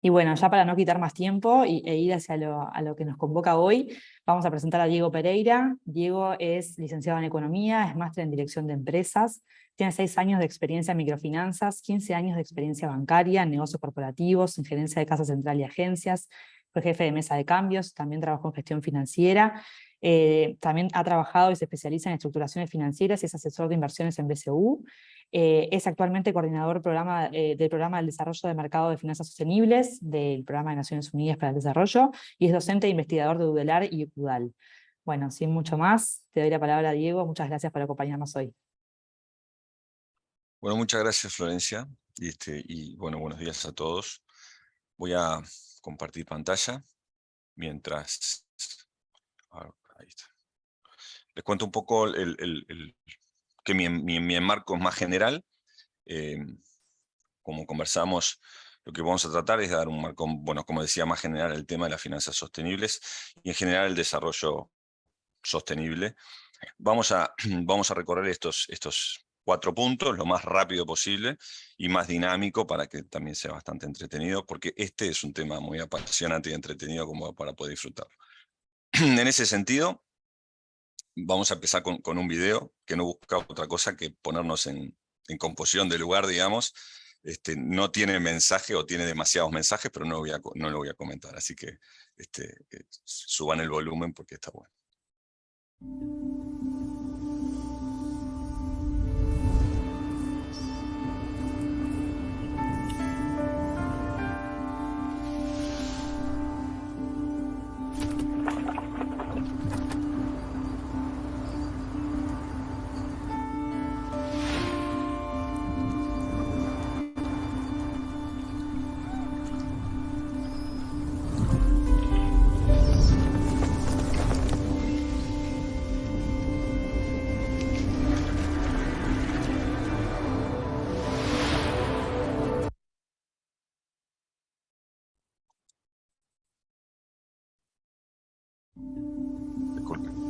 Y bueno, ya para no quitar más tiempo e ir hacia a lo que nos convoca hoy, vamos a presentar a Diego Pereira. Diego es licenciado en Economía, es máster en Dirección de Empresas, tiene 6 años de experiencia en microfinanzas, 15 años de experiencia bancaria, en negocios corporativos, en gerencia de casa central y agencias, fue jefe de mesa de cambios, también trabajó en gestión financiera, también ha trabajado y se especializa en estructuraciones financieras y es asesor de inversiones en BCU. Es actualmente coordinador del Programa del Desarrollo de Mercado de Finanzas Sostenibles del Programa de Naciones Unidas para el Desarrollo y es docente e investigador de UDELAR y UDAL. Bueno, sin mucho más, te doy la palabra a Diego. Muchas gracias por acompañarnos hoy. Bueno, muchas gracias, Florencia. Y bueno, buenos días a todos. Voy a compartir pantalla mientras... ahí está. Les cuento un poco que mi enmarco es más general. Como conversamos, lo que vamos a tratar es dar un marco, bueno, como decía, más general el tema de las finanzas sostenibles y en general el desarrollo sostenible. Vamos a recorrer estos 4 puntos lo más rápido posible y más dinámico para que también sea bastante entretenido, porque este es un tema muy apasionante y entretenido como para poder disfrutar. En ese sentido, vamos a empezar con un video que no busca otra cosa que ponernos en composición de lugar, digamos. No tiene mensaje o tiene demasiados mensajes, pero no lo voy a comentar, así que suban el volumen porque está bueno. Disculpen.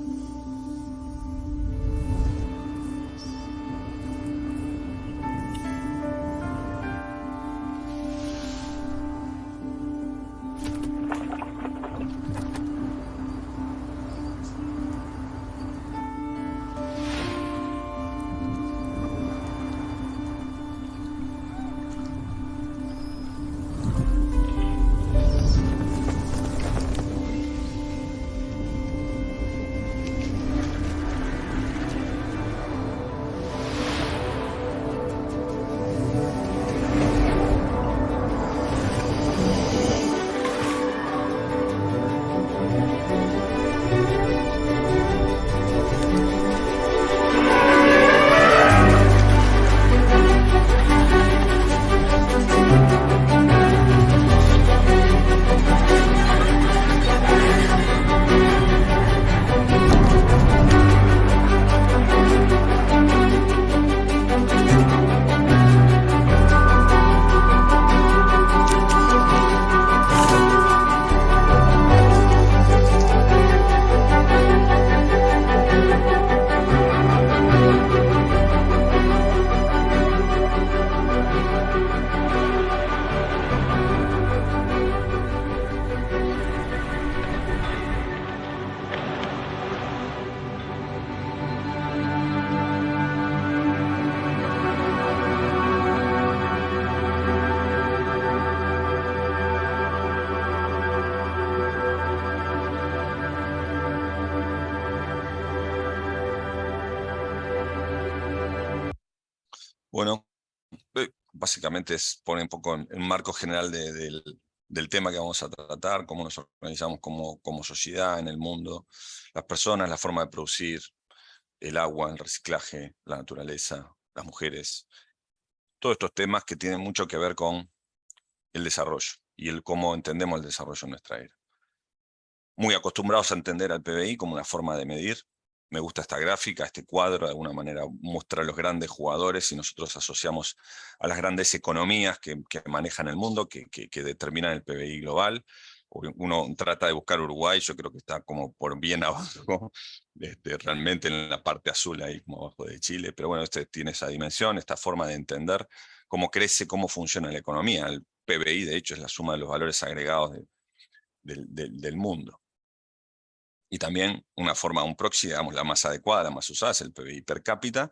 Bueno, básicamente pone un poco en marco general del tema que vamos a tratar, cómo nos organizamos como sociedad en el mundo, las personas, la forma de producir, el agua, el reciclaje, la naturaleza, las mujeres, todos estos temas que tienen mucho que ver con el desarrollo y el cómo entendemos el desarrollo en nuestra era. Muy acostumbrados a entender al PBI como una forma de medir. Me gusta esta gráfica, este cuadro, de alguna manera muestra a los grandes jugadores y nosotros asociamos a las grandes economías que manejan el mundo, que determinan el PBI global. Uno trata de buscar Uruguay, yo creo que está como por bien abajo, realmente en la parte azul, ahí como abajo de Chile, pero bueno, tiene esa dimensión, esta forma de entender cómo crece, cómo funciona la economía. El PBI, de hecho, es la suma de los valores agregados del mundo. Y también un proxy, digamos, la más adecuada, la más usada, es el PBI per cápita,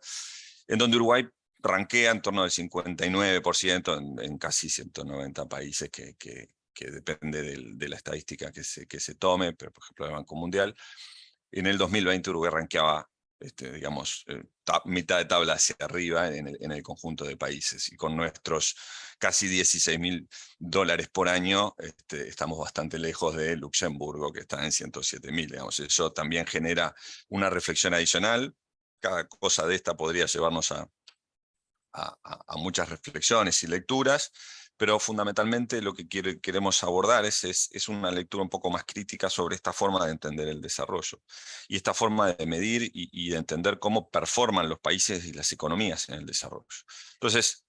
en donde Uruguay rankea en torno del 59% en casi 190 países que depende de la estadística que se tome, pero por ejemplo el Banco Mundial. En el 2020 Uruguay rankeaba, digamos, mitad de tabla hacia arriba en el conjunto de países. Y con nuestros casi $16.000 por año, estamos bastante lejos de Luxemburgo, que está en 107.000. Digamos. Eso también genera una reflexión adicional. Cada cosa de esta podría llevarnos a muchas reflexiones y lecturas, pero fundamentalmente lo que queremos abordar es una lectura un poco más crítica sobre esta forma de entender el desarrollo y esta forma de medir y de entender cómo performan los países y las economías en el desarrollo. Entonces,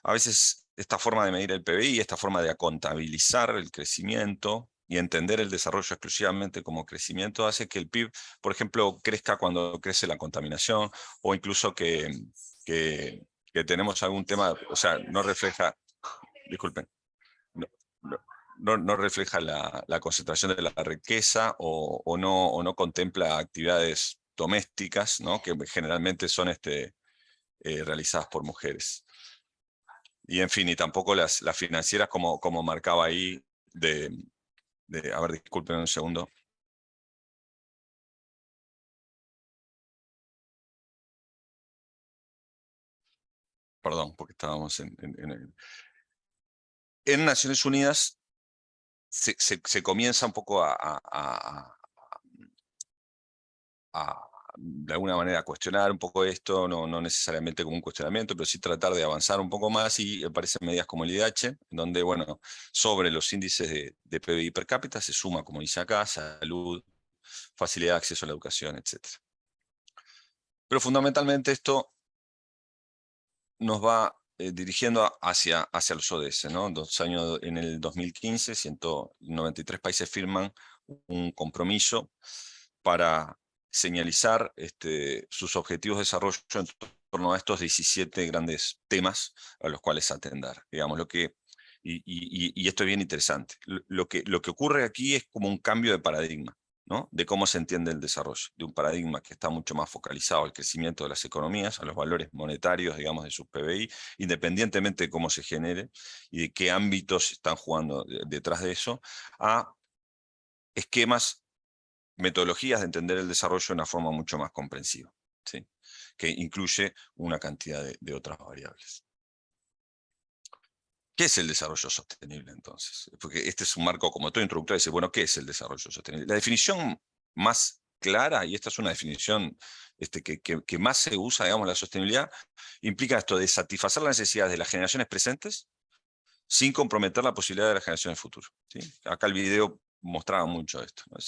a veces esta forma de medir el PBI, esta forma de contabilizar el crecimiento y entender el desarrollo exclusivamente como crecimiento hace que el PIB, por ejemplo, crezca cuando crece la contaminación o incluso que tenemos algún tema, o sea, no refleja, disculpen, no, no refleja la concentración de la riqueza o no contempla actividades domésticas, ¿no? Que generalmente son realizadas por mujeres. Y en fin, y tampoco las financieras como marcaba ahí a ver, disculpen un segundo. Perdón, porque estábamos en Naciones Unidas se comienza un poco de alguna manera a cuestionar un poco esto, no necesariamente como un cuestionamiento, pero sí tratar de avanzar un poco más y aparecen medidas como el IDH, en donde, bueno, sobre los índices de PBI per cápita se suma, como dice acá, salud, facilidad de acceso a la educación, etc. Pero fundamentalmente esto nos va dirigiendo hacia los ODS, ¿no? En el 2015, 193 países firman un compromiso para señalizar sus objetivos de desarrollo en torno a estos 17 grandes temas a los cuales atender. Digamos, y esto es bien interesante. Lo que ocurre aquí es como un cambio de paradigma, ¿no? De cómo se entiende el desarrollo, de un paradigma que está mucho más focalizado al crecimiento de las economías, a los valores monetarios, digamos, de sus PBI, independientemente de cómo se genere y de qué ámbitos están jugando detrás de eso, a esquemas, metodologías de entender el desarrollo de una forma mucho más comprensiva, ¿sí? Que incluye una cantidad de otras variables. ¿Qué es el desarrollo sostenible entonces? Porque este es un marco, como todo introductorio, dice, bueno, ¿qué es el desarrollo sostenible? La definición más clara, y esta es una definición que más se usa, digamos, la sostenibilidad, implica esto de satisfacer las necesidades de las generaciones presentes sin comprometer la posibilidad de las generaciones futuras, ¿sí? Acá el video mostraba mucho esto, ¿no?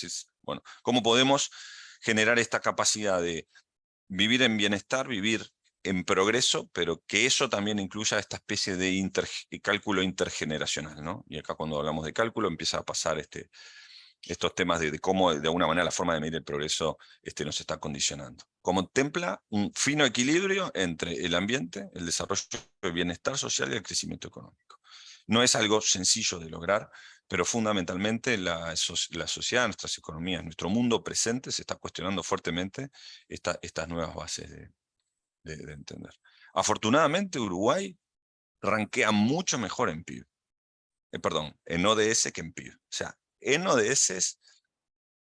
Bueno, ¿cómo podemos generar esta capacidad de vivir en bienestar, vivir en progreso, pero que eso también incluya esta especie de cálculo intergeneracional, ¿no? Y acá cuando hablamos de cálculo empieza a pasar estos temas de cómo de alguna manera la forma de medir el progreso nos está condicionando. Contempla un fino equilibrio entre el ambiente, el desarrollo del bienestar social y el crecimiento económico. No es algo sencillo de lograr, pero fundamentalmente la sociedad, nuestras economías, nuestro mundo presente se está cuestionando fuertemente estas nuevas bases de entender. Afortunadamente Uruguay rankea mucho mejor en PIB, perdón, en ODS que en PIB. O sea, en ODS,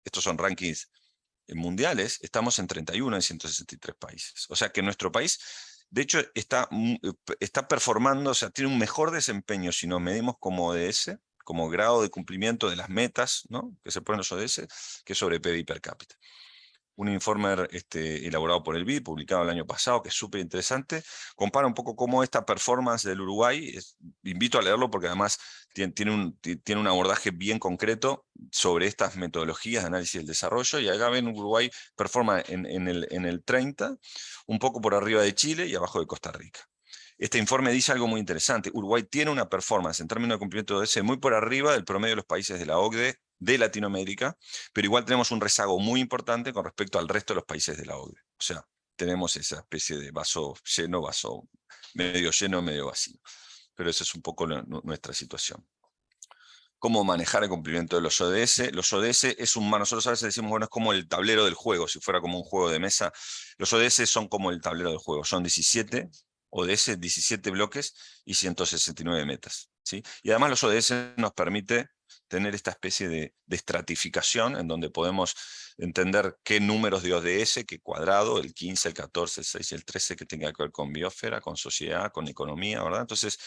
estos son rankings mundiales, estamos en 31 en 163 países. O sea que nuestro país, de hecho, está performando, o sea, tiene un mejor desempeño si nos medimos como ODS, como grado de cumplimiento de las metas, ¿no? Que se ponen los ODS, que sobre PIB per cápita. Un informe elaborado por el BID, publicado el año pasado, que es súper interesante, compara un poco cómo esta performance del Uruguay, invito a leerlo porque además tiene un abordaje bien concreto sobre estas metodologías de análisis del desarrollo, y acá ven Uruguay performa en el 30, un poco por arriba de Chile y abajo de Costa Rica. Este informe dice algo muy interesante. Uruguay tiene una performance en términos de cumplimiento de ese muy por arriba del promedio de los países de la OCDE de Latinoamérica, pero igual tenemos un rezago muy importante con respecto al resto de los países de la OCDE. O sea, tenemos esa especie de vaso lleno, vaso medio lleno, medio vacío. pero esa es un poco nuestra situación. ¿Cómo manejar el cumplimiento de los ODS? Los ODS es nosotros a veces decimos, bueno, es como el tablero del juego, si fuera como un juego de mesa. Los ODS son como el tablero del juego, son 17 ODS, 17 bloques y 169 metas, ¿sí? Y además los ODS nos permite tener esta especie de estratificación en donde podemos entender qué números de ODS, qué cuadrado, el 15, el 14, el 6 y el 13, que tenga que ver con biosfera, con sociedad, con economía, ¿verdad? Entonces,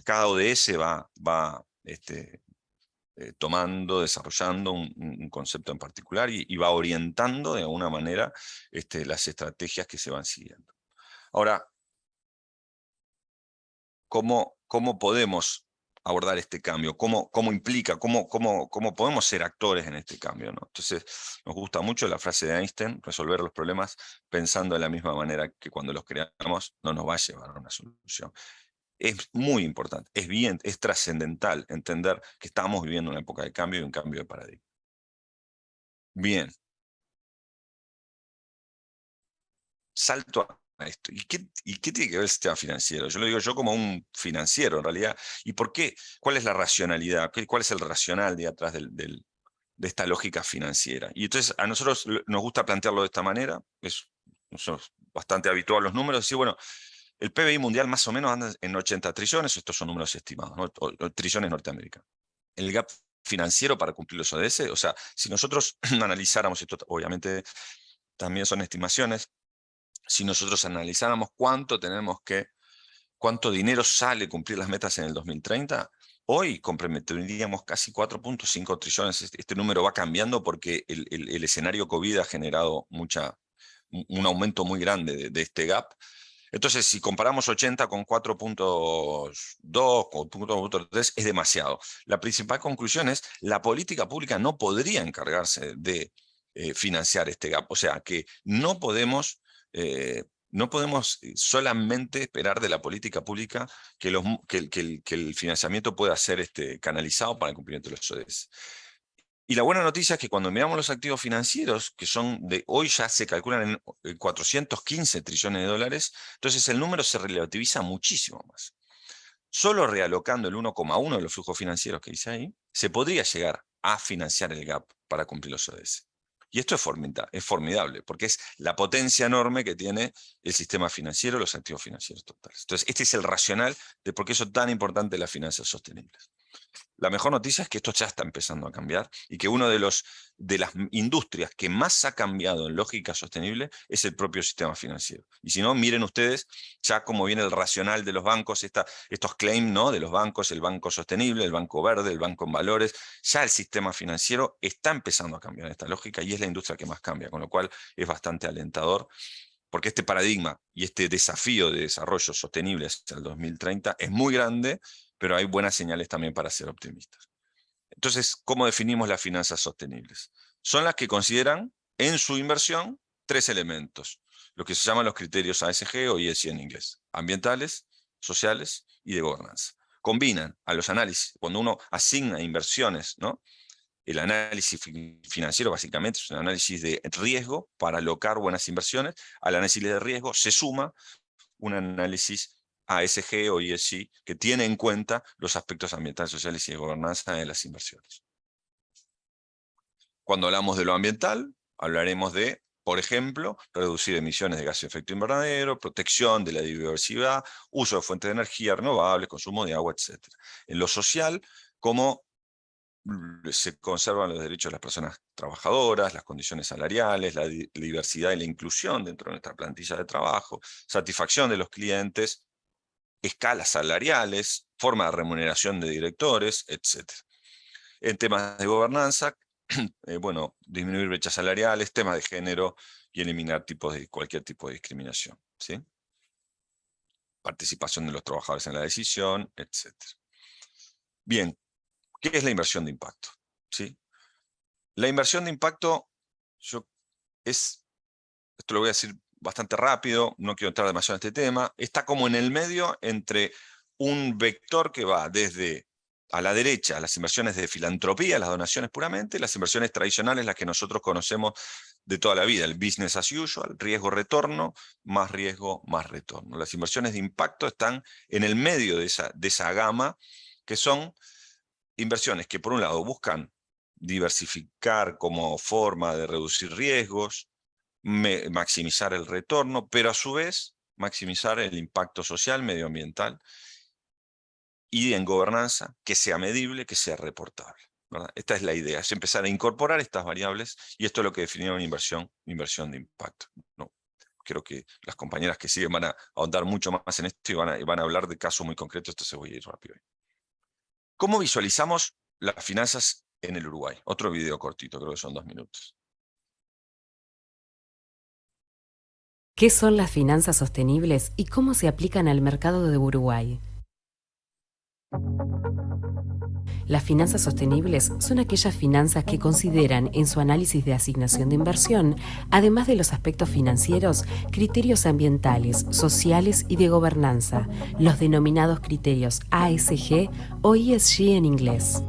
cada ODS va tomando, desarrollando un concepto en particular y va orientando de alguna manera las estrategias que se van siguiendo. Ahora, ¿cómo podemos abordar este cambio? ¿Cómo implica? ¿Cómo podemos ser actores en este cambio, ¿no? Entonces, nos gusta mucho la frase de Einstein, resolver los problemas pensando de la misma manera que cuando los creamos no nos va a llevar a una solución. Es muy importante, es trascendental entender que estamos viviendo una época de cambio y un cambio de paradigma. Bien. Salto a esto. ¿Y qué tiene que ver el sistema financiero? Yo lo digo yo como un financiero, en realidad. ¿Y por qué? ¿Cuál es la racionalidad? ¿Cuál es el racional de atrás de esta lógica financiera? Y entonces a nosotros nos gusta plantearlo de esta manera, es bastante habitual los números, decir, bueno, el PBI mundial más o menos anda en 80 trillones, estos son números estimados, ¿no? O trillones norteamericanos. El gap financiero para cumplir los ODS, o sea, si nosotros analizáramos, esto obviamente también son estimaciones, si nosotros analizáramos cuánto dinero sale cumplir las metas en el 2030, hoy comprometeríamos casi 4.5 trillones. Este número va cambiando porque el escenario COVID ha generado un aumento muy grande de este gap. Entonces, si comparamos 80 con 4.2, con 4.3, es demasiado. La principal conclusión es la política pública no podría encargarse de financiar este gap. O sea, que no podemos solamente esperar de la política pública que el financiamiento pueda ser canalizado para el cumplimiento de los ODS. Y la buena noticia es que cuando miramos los activos financieros, que son hoy ya se calculan en 415 trillones de dólares, entonces el número se relativiza muchísimo más. Solo realocando el 1,1 de los flujos financieros que dice ahí, se podría llegar a financiar el gap para cumplir los ODS. Y esto es formidable, porque es la potencia enorme que tiene el sistema financiero, los activos financieros totales. Entonces, este es el racional de por qué es tan importante las finanzas sostenibles. La mejor noticia es que esto ya está empezando a cambiar y que una de las industrias que más ha cambiado en lógica sostenible es el propio sistema financiero. Y si no, miren ustedes ya cómo viene el racional de los bancos, estos claims, ¿no? De los bancos, el banco sostenible, el banco verde, el banco en valores. Ya el sistema financiero está empezando a cambiar esta lógica y es la industria que más cambia, con lo cual es bastante alentador. Porque este paradigma y este desafío de desarrollo sostenible hasta el 2030 es muy grande, pero hay buenas señales también para ser optimistas. Entonces, ¿cómo definimos las finanzas sostenibles? Son las que consideran en su inversión 3 elementos, lo que se llaman los criterios ASG o ESG en inglés: ambientales, sociales y de gobernanza. Combinan a los análisis, cuando uno asigna inversiones, ¿no? El análisis financiero básicamente es un análisis de riesgo para alocar buenas inversiones. Al análisis de riesgo se suma un análisis ASG o ESG que tiene en cuenta los aspectos ambientales, sociales y de gobernanza de las inversiones. Cuando hablamos de lo ambiental, hablaremos de, por ejemplo, reducir emisiones de gases de efecto invernadero, protección de la biodiversidad, uso de fuentes de energía renovables, consumo de agua, etc. En lo social, cómo se conservan los derechos de las personas trabajadoras, las condiciones salariales, la diversidad y la inclusión dentro de nuestra plantilla de trabajo, satisfacción de los clientes, escalas salariales, forma de remuneración de directores, etc. En temas de gobernanza, bueno, disminuir brechas salariales, temas de género y eliminar cualquier tipo de discriminación, ¿sí? Participación de los trabajadores en la decisión, etc. Bien, ¿qué es la inversión de impacto? ¿Sí? La inversión de impacto, esto lo voy a decir bastante rápido, no quiero entrar demasiado en este tema, está como en el medio entre un vector que va desde a la derecha, las inversiones de filantropía, las donaciones puramente, las inversiones tradicionales, las que nosotros conocemos de toda la vida, el business as usual, riesgo-retorno, más riesgo, más retorno. Las inversiones de impacto están en el medio de esa gama, que son inversiones que por un lado buscan diversificar como forma de reducir riesgos, maximizar el retorno, pero a su vez maximizar el impacto social, medioambiental y en gobernanza, que sea medible, que sea reportable, ¿verdad? Esta es la idea, es empezar a incorporar estas variables, y esto es lo que definieron inversión de impacto, ¿no? Creo que las compañeras que siguen van a ahondar mucho más en esto y van a hablar de casos muy concretos, entonces voy a ir rápido. ¿Cómo visualizamos las finanzas en el Uruguay? Otro video cortito, creo que son 2 minutos. ¿Qué son las finanzas sostenibles y cómo se aplican al mercado de Uruguay? Las finanzas sostenibles son aquellas finanzas que consideran en su análisis de asignación de inversión, además de los aspectos financieros, criterios ambientales, sociales y de gobernanza, los denominados criterios ASG o ESG en inglés.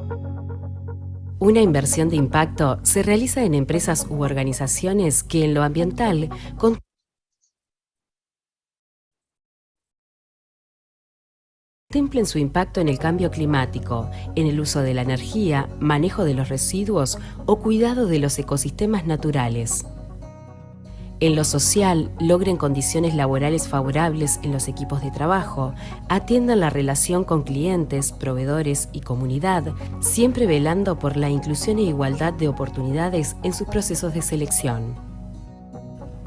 Una inversión de impacto se realiza en empresas u organizaciones que en lo ambiental contemplen su impacto en el cambio climático, en el uso de la energía, manejo de los residuos o cuidado de los ecosistemas naturales. En lo social, logren condiciones laborales favorables en los equipos de trabajo, atiendan la relación con clientes, proveedores y comunidad, siempre velando por la inclusión e igualdad de oportunidades en sus procesos de selección.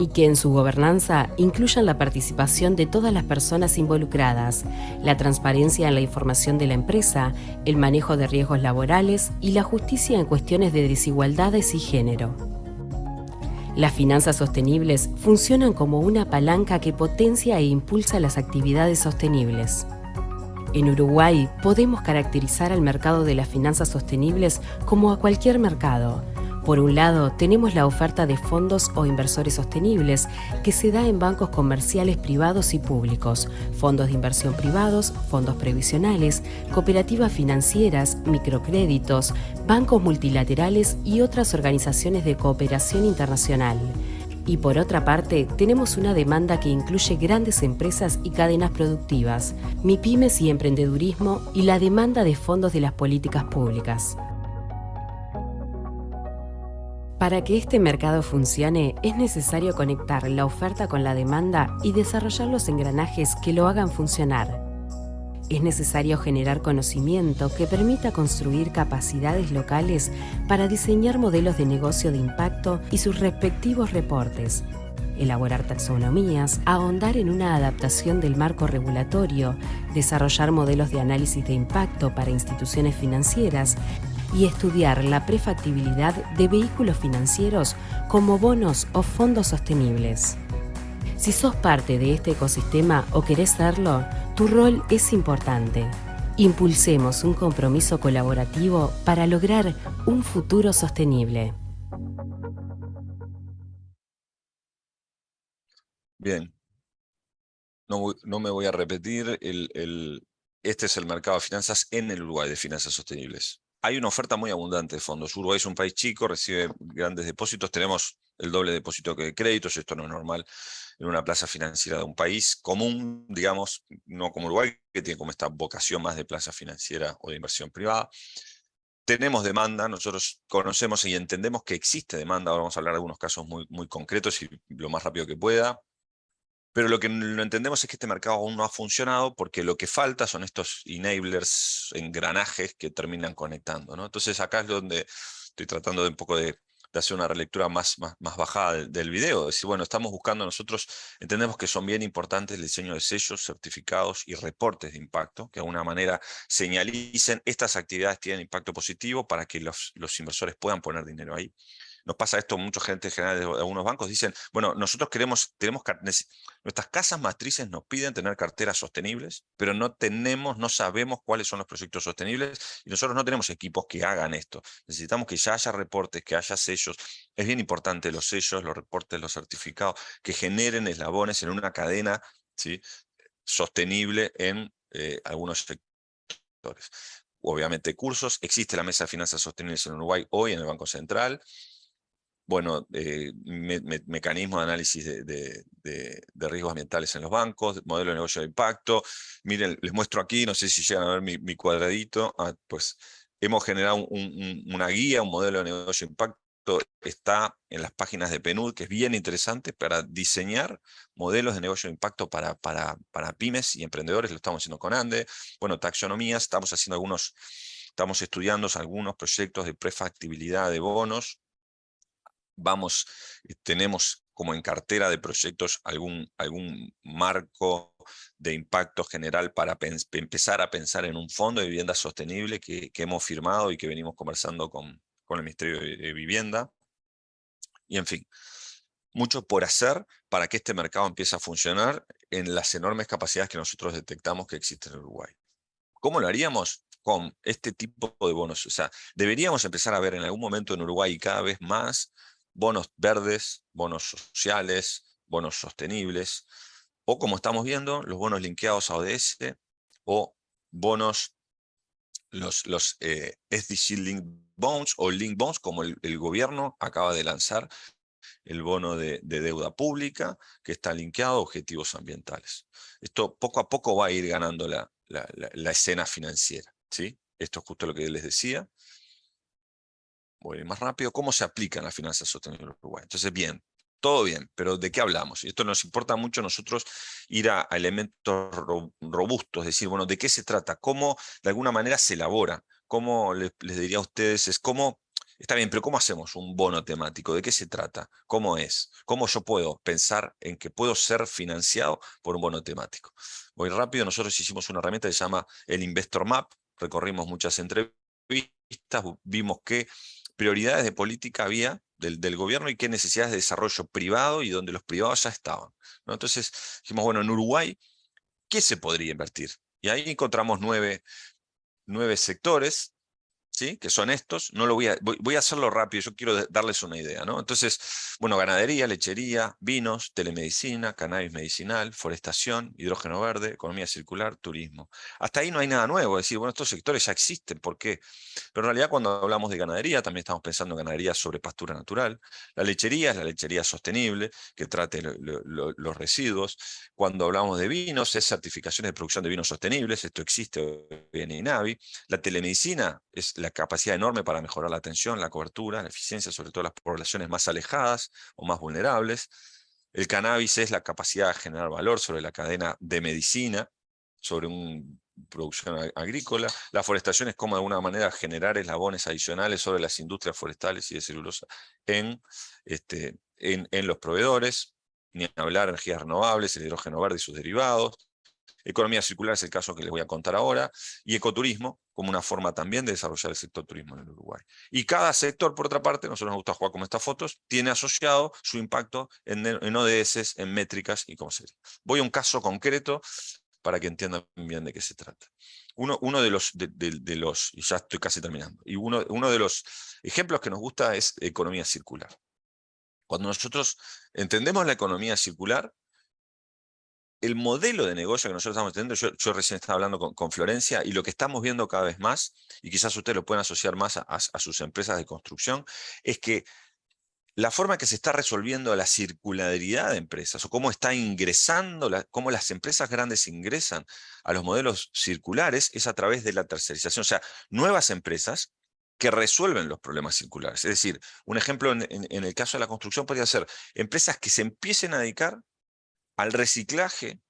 Y que en su gobernanza incluyan la participación de todas las personas involucradas, la transparencia en la información de la empresa, el manejo de riesgos laborales y la justicia en cuestiones de desigualdades y género. Las finanzas sostenibles funcionan como una palanca que potencia e impulsa las actividades sostenibles. En Uruguay podemos caracterizar al mercado de las finanzas sostenibles como a cualquier mercado. Por un lado, tenemos la oferta de fondos o inversores sostenibles que se da en bancos comerciales privados y públicos, fondos de inversión privados, fondos previsionales, cooperativas financieras, microcréditos, bancos multilaterales y otras organizaciones de cooperación internacional. Y por otra parte, tenemos una demanda que incluye grandes empresas y cadenas productivas, MIPYMES y emprendedurismo, y la demanda de fondos de las políticas públicas. Para que este mercado funcione, es necesario conectar la oferta con la demanda y desarrollar los engranajes que lo hagan funcionar. Es necesario generar conocimiento que permita construir capacidades locales para diseñar modelos de negocio de impacto y sus respectivos reportes, elaborar taxonomías, ahondar en una adaptación del marco regulatorio, desarrollar modelos de análisis de impacto para instituciones financieras y estudiar la prefactibilidad de vehículos financieros como bonos o fondos sostenibles. Si sos parte de este ecosistema o querés serlo, tu rol es importante. Impulsemos un compromiso colaborativo para lograr un futuro sostenible. Bien, no me voy a repetir, este es el mercado de finanzas en el Uruguay, de finanzas sostenibles. Hay una oferta muy abundante de fondos. Uruguay es un país chico, recibe grandes depósitos, tenemos el doble de depósito que de créditos, esto no es normal en una plaza financiera de un país común, digamos, no como Uruguay, que tiene como esta vocación más de plaza financiera o de inversión privada. Tenemos demanda, nosotros conocemos y entendemos que existe demanda, ahora vamos a hablar de algunos casos muy concretos y lo más rápido que pueda. Pero lo que no entendemos es que este mercado aún no ha funcionado porque lo que falta son estos enablers, engranajes que terminan conectando, ¿no? Entonces acá es donde estoy tratando de un poco de hacer una relectura más bajada del video. Decir, bueno, estamos buscando nosotros, entendemos que son bien importantes el diseño de sellos, certificados y reportes de impacto, que de alguna manera señalicen estas actividades tienen impacto positivo para que los inversores puedan poner dinero ahí. Nos pasa esto, mucha gente general de algunos bancos dicen, bueno, nosotros nuestras casas matrices nos piden tener carteras sostenibles, pero no sabemos cuáles son los proyectos sostenibles y nosotros no tenemos equipos que hagan esto. Necesitamos que ya haya reportes, que haya sellos. Es bien importante los sellos, los reportes, los certificados, que generen eslabones en una cadena, ¿sí?, sostenible en algunos sectores. Obviamente cursos, existe la Mesa de Finanzas Sostenibles en Uruguay hoy en el Banco Central. bueno, mecanismos de análisis de riesgos ambientales en los bancos, modelo de negocio de impacto. Miren, les muestro aquí, no sé si llegan a ver mi cuadradito. Pues hemos generado una guía, un modelo de negocio de impacto. Está en las páginas de PNUD, que es bien interesante para diseñar modelos de negocio de impacto para pymes y emprendedores. Lo estamos haciendo con ANDE. Bueno, taxonomías, estamos estudiando algunos proyectos de prefactibilidad de bonos. Tenemos como en cartera de proyectos algún marco de impacto general para empezar a pensar en un fondo de vivienda sostenible que hemos firmado y que venimos conversando con el Ministerio de Vivienda. Y en fin, mucho por hacer para que este mercado empiece a funcionar en las enormes capacidades que nosotros detectamos que existen en Uruguay. ¿Cómo lo haríamos? Con este tipo de bonos. O sea, deberíamos empezar a ver en algún momento en Uruguay cada vez más bonos verdes, bonos sociales, bonos sostenibles, o como estamos viendo, los bonos linkeados a ODS, o bonos, los SDG Link Bonds o Link Bonds, como el gobierno acaba de lanzar el bono de deuda pública, que está linkeado a objetivos ambientales. Esto poco a poco va a ir ganando la escena financiera, ¿sí? Esto es justo lo que les decía. Voy a ir más rápido. ¿Cómo se aplican las finanzas sostenibles en Uruguay? Entonces, bien, todo bien, pero ¿de qué hablamos? Y esto nos importa mucho a nosotros ir a elementos robustos, es decir, bueno, ¿de qué se trata? ¿Cómo de alguna manera se elabora? ¿Cómo les diría a ustedes? Es cómo, está bien, pero ¿cómo hacemos un bono temático? ¿De qué se trata? ¿Cómo es? ¿Cómo yo puedo pensar en que puedo ser financiado por un bono temático? Voy rápido, nosotros hicimos una herramienta que se llama el Investor Map, recorrimos muchas entrevistas, vimos qué prioridades de política había del gobierno y qué necesidades de desarrollo privado y donde los privados ya estaban, ¿no? Entonces dijimos, bueno, en Uruguay, ¿qué se podría invertir? Y ahí encontramos nueve sectores, ¿sí? Que son estos. No lo voy a hacerlo rápido, yo quiero darles una idea, ¿no? Entonces, bueno, ganadería, lechería, vinos, telemedicina, cannabis medicinal, forestación, hidrógeno verde, economía circular, turismo. Hasta ahí no hay nada nuevo, es decir, bueno, estos sectores ya existen, ¿por qué? Pero en realidad cuando hablamos de ganadería, también estamos pensando en ganadería sobre pastura natural. La lechería es la lechería sostenible, que trate los residuos. Cuando hablamos de vinos, es certificaciones de producción de vinos sostenibles, esto existe hoy en INAVI. La telemedicina es la capacidad enorme para mejorar la atención, la cobertura, la eficiencia, sobre todo en las poblaciones más alejadas o más vulnerables. El cannabis es la capacidad de generar valor sobre la cadena de medicina, sobre una producción agrícola. La forestación es como de alguna manera generar eslabones adicionales sobre las industrias forestales y de celulosa en los proveedores. Ni hablar de energías renovables, el hidrógeno verde y sus derivados. Economía circular es el caso que les voy a contar ahora, y ecoturismo como una forma también de desarrollar el sector turismo en el Uruguay. Y cada sector, por otra parte, nosotros nos gusta jugar como estas fotos, tiene asociado su impacto en ODS, en métricas y cómo sería. Voy a un caso concreto para que entiendan bien de qué se trata. Uno de los, y ya estoy casi terminando, y uno de los ejemplos que nos gusta es economía circular. Cuando nosotros entendemos la economía circular, el modelo de negocio que nosotros estamos teniendo, yo recién estaba hablando con Florencia, y lo que estamos viendo cada vez más, y quizás ustedes lo pueden asociar más a sus empresas de construcción, es que la forma que se está resolviendo la circularidad de empresas, o cómo está ingresando, cómo las empresas grandes ingresan a los modelos circulares, es a través de la tercerización, o sea, nuevas empresas que resuelven los problemas circulares. Es decir, un ejemplo en el caso de la construcción podría ser empresas que se empiecen a dedicar al reciclaje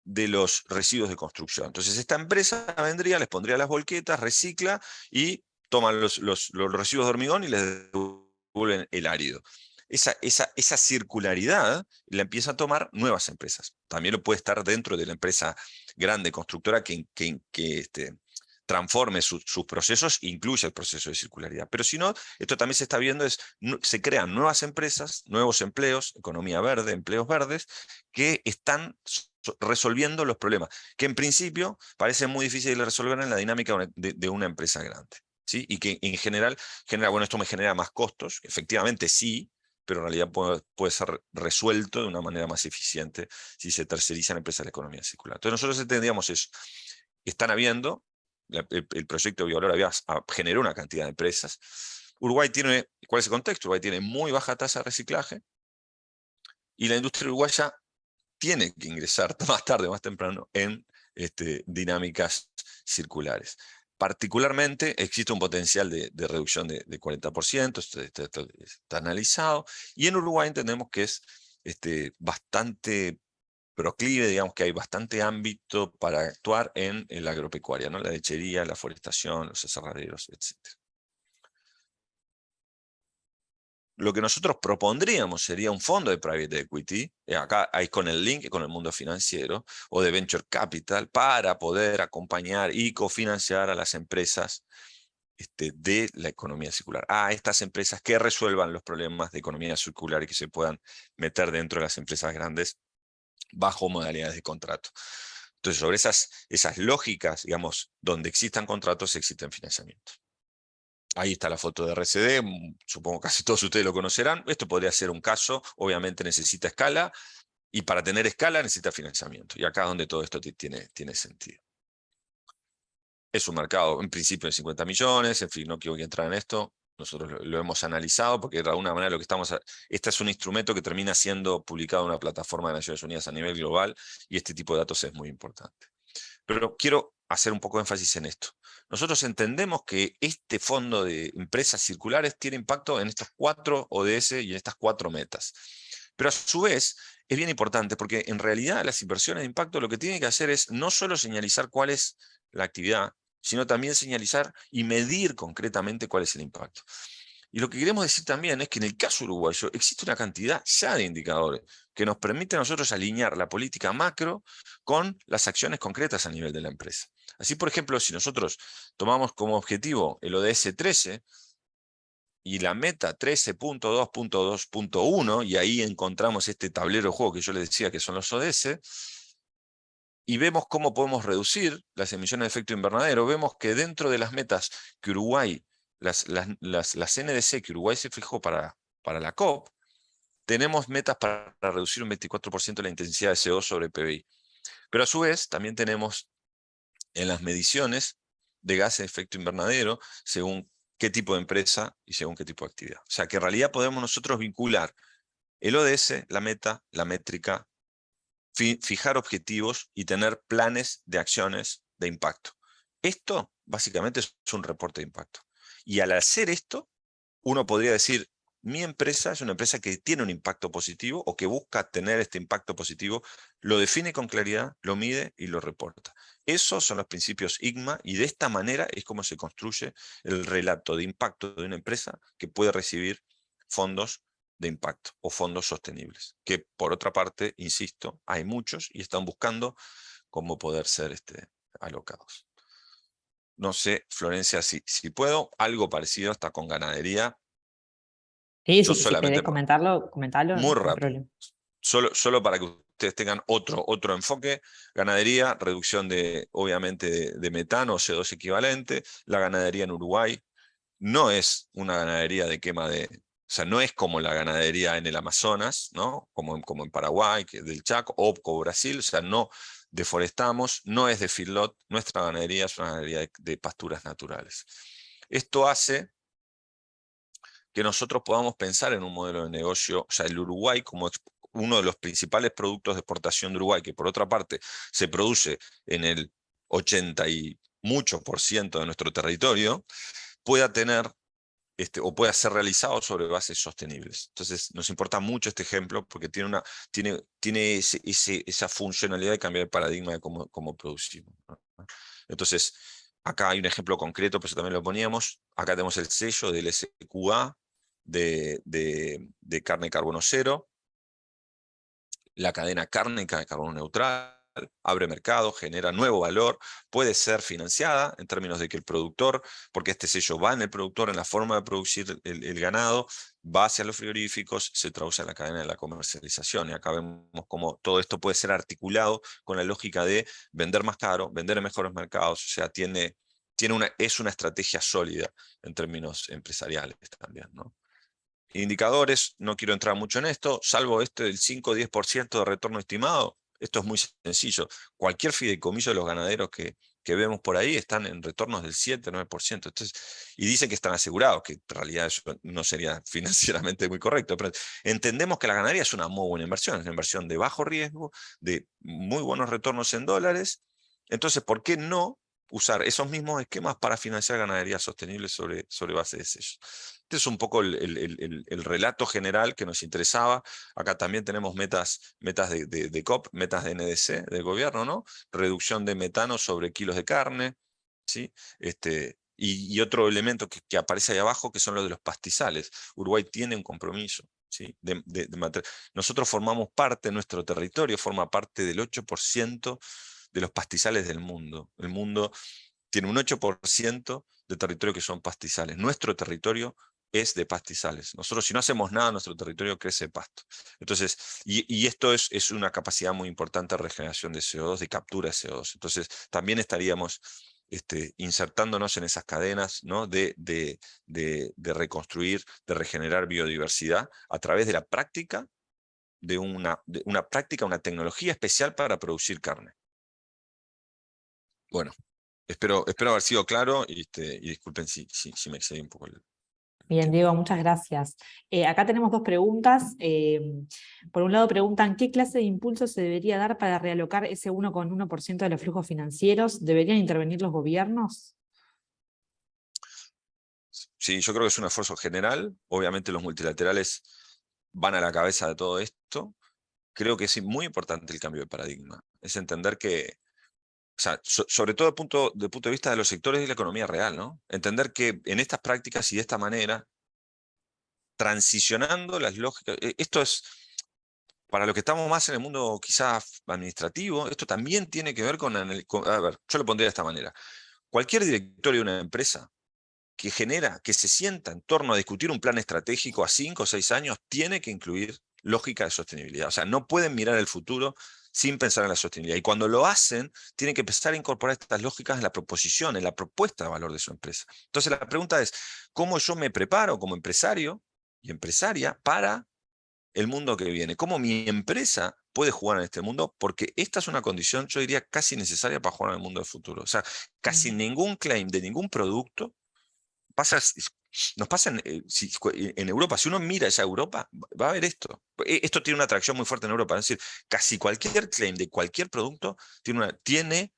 de los residuos de construcción. Entonces esta empresa vendría, les pondría las volquetas, recicla y toman los residuos de hormigón y les devuelven el árido. Esa circularidad la empiezan a tomar nuevas empresas. También lo puede estar dentro de la empresa grande constructora que transforme sus procesos, incluye el proceso de circularidad. Pero si no, esto también se está viendo, se crean nuevas empresas, nuevos empleos, economía verde, empleos verdes, que están resolviendo los problemas, que en principio parecen muy difíciles de resolver en la dinámica de una empresa grande, ¿sí? Y que en general genera, bueno, esto me genera más costos, efectivamente sí, pero en realidad puede ser resuelto de una manera más eficiente si se tercerizan empresas de la economía circular. Entonces nosotros entendíamos eso. Están habiendo, el proyecto Biovalor generó una cantidad de empresas. Uruguay tiene, ¿cuál es el contexto? Uruguay tiene muy baja tasa de reciclaje y la industria uruguaya tiene que ingresar más tarde o más temprano en dinámicas circulares. Particularmente existe un potencial de reducción de 40%, esto está analizado, y en Uruguay entendemos que es bastante proclive, digamos que hay bastante ámbito para actuar en la agropecuaria, ¿no? La lechería, la forestación, los aserraderos, etc. Lo que nosotros propondríamos sería un fondo de private equity, acá hay con el link con el mundo financiero, o de venture capital, para poder acompañar y cofinanciar a las empresas de la economía circular. A estas empresas que resuelvan los problemas de economía circular y que se puedan meter dentro de las empresas grandes bajo modalidades de contrato. Entonces, sobre esas lógicas, digamos, donde existan contratos, existen financiamientos. Ahí está la foto de RCD, supongo que casi todos ustedes lo conocerán. Esto podría ser un caso, obviamente necesita escala, y para tener escala necesita financiamiento. Y acá es donde todo esto tiene sentido. Es un mercado, en principio, de 50 millones, en fin, no quiero entrar en esto. Nosotros lo hemos analizado porque de alguna manera lo que este es un instrumento que termina siendo publicado en una plataforma de Naciones Unidas a nivel global, y este tipo de datos es muy importante. Pero quiero hacer un poco de énfasis en esto. Nosotros entendemos que este fondo de empresas circulares tiene impacto en estos 4 ODS y en estas 4 metas. Pero a su vez es bien importante porque en realidad las inversiones de impacto lo que tienen que hacer es no solo señalizar cuál es la actividad, sino también señalizar y medir concretamente cuál es el impacto. Y lo que queremos decir también es que en el caso uruguayo existe una cantidad ya de indicadores que nos permite a nosotros alinear la política macro con las acciones concretas a nivel de la empresa. Así, por ejemplo, si nosotros tomamos como objetivo el ODS 13 y la meta 13.2.2.1, y ahí encontramos este tablero de juego que yo les decía que son los ODS, y vemos cómo podemos reducir las emisiones de efecto invernadero, vemos que dentro de las metas que Uruguay, las NDC que Uruguay se fijó para la COP, tenemos metas para reducir un 24% la intensidad de CO2 sobre PBI. Pero a su vez también tenemos en las mediciones de gases de efecto invernadero según qué tipo de empresa y según qué tipo de actividad. O sea que en realidad podemos nosotros vincular el ODS, la meta, la métrica, fijar objetivos y tener planes de acciones de impacto. Esto básicamente es un reporte de impacto. Y al hacer esto, uno podría decir, mi empresa es una empresa que tiene un impacto positivo o que busca tener este impacto positivo, lo define con claridad, lo mide y lo reporta. Esos son los principios IGMA, y de esta manera es como se construye el relato de impacto de una empresa que puede recibir fondos de impacto o fondos sostenibles, que por otra parte, insisto, hay muchos y están buscando cómo poder ser alocados. No sé, Florencia, si puedo, algo parecido hasta con ganadería. Sí, Yo si solamente, querés comentarlo, comentalo, no muy hay rápido, problema. solo para que ustedes tengan otro enfoque. Ganadería, reducción obviamente de metano, CO2 equivalente. La ganadería en Uruguay no es una ganadería de quema o sea, no es como la ganadería en el Amazonas, ¿no? Como en Paraguay, que es del Chaco, o Brasil, o sea, no deforestamos, no es de feedlot, nuestra ganadería es una ganadería de pasturas naturales. Esto hace que nosotros podamos pensar en un modelo de negocio, o sea, el Uruguay como uno de los principales productos de exportación de Uruguay, que por otra parte se produce en el 80 y mucho por ciento de nuestro territorio, pueda tener o pueda ser realizado sobre bases sostenibles. Entonces, nos importa mucho este ejemplo porque tiene esa funcionalidad de cambiar el paradigma de cómo producimos, ¿no? Entonces, acá hay un ejemplo concreto, pero eso también lo poníamos. Acá tenemos el sello del SQA de carne carbono cero, la cadena cárnica de carbono neutral, abre mercado, genera nuevo valor, puede ser financiada en términos de que el productor, porque este sello va en el productor, en la forma de producir el ganado, va hacia los frigoríficos, se traduce en la cadena de la comercialización. Y acá vemos cómo todo esto puede ser articulado con la lógica de vender más caro, vender en mejores mercados, o sea, es una estrategia sólida en términos empresariales también, ¿no? Indicadores, no quiero entrar mucho en esto, salvo del 5 o 10% de retorno estimado. Esto es muy sencillo. Cualquier fideicomiso de los ganaderos que que vemos por ahí están en retornos del 7-9%. Entonces, y dicen que están asegurados, que en realidad eso no sería financieramente muy correcto, pero entendemos que la ganadería es una muy buena inversión, es una inversión de bajo riesgo, de muy buenos retornos en dólares. Entonces, ¿por qué no usar esos mismos esquemas para financiar ganadería sostenible sobre base de sellos? Este es un poco el relato general que nos interesaba. Acá también tenemos metas de COP, metas de NDC, del gobierno, ¿no? Reducción de metano sobre kilos de carne, ¿sí? Y otro elemento que aparece ahí abajo, que son los de los pastizales. Uruguay tiene un compromiso, ¿sí? Nosotros formamos parte, nuestro territorio forma parte del 8% de los pastizales del mundo. El mundo tiene un 8% de territorio que son pastizales. Nuestro territorio es de pastizales. Nosotros, si no hacemos nada, nuestro territorio crece pasto. Entonces, y esto es una capacidad muy importante de regeneración de CO2, de captura de CO2. Entonces, también estaríamos insertándonos en esas cadenas, ¿no? de reconstruir, de regenerar biodiversidad a través de la práctica de una práctica, una tecnología especial para producir carne. Bueno, espero haber sido claro y disculpen si me excedí un poco el Bien, tiempo. Diego, muchas gracias. Acá tenemos dos preguntas. Por un lado preguntan, ¿qué clase de impulso se debería dar para realocar ese 1,1% de los flujos financieros? ¿Deberían intervenir los gobiernos? Sí, yo creo que es un esfuerzo general. Obviamente los multilaterales van a la cabeza de todo esto. Creo que es muy importante el cambio de paradigma. Es entender que, o sea, sobre todo desde el punto de vista de los sectores de la economía real, ¿no? Entender que en estas prácticas y de esta manera, transicionando las lógicas, esto es, para los que estamos más en el mundo quizás administrativo, esto también tiene que ver a ver, yo lo pondría de esta manera. Cualquier directorio de una empresa que se sienta en torno a discutir un plan estratégico a 5 o 6 años, tiene que incluir lógica de sostenibilidad. O sea, no pueden mirar el futuro sin pensar en la sostenibilidad. Y cuando lo hacen, tienen que empezar a incorporar estas lógicas en la proposición, en la propuesta de valor de su empresa. Entonces la pregunta es, ¿cómo yo me preparo como empresario y empresaria para el mundo que viene? ¿Cómo mi empresa puede jugar en este mundo? Porque esta es una condición, yo diría, casi necesaria para jugar en el mundo del futuro. O sea, casi ningún claim de ningún producto nos pasa en Europa. Si uno mira esa Europa, va a ver esto. Esto tiene una atracción muy fuerte en Europa. Es decir, casi cualquier claim de cualquier producto tiene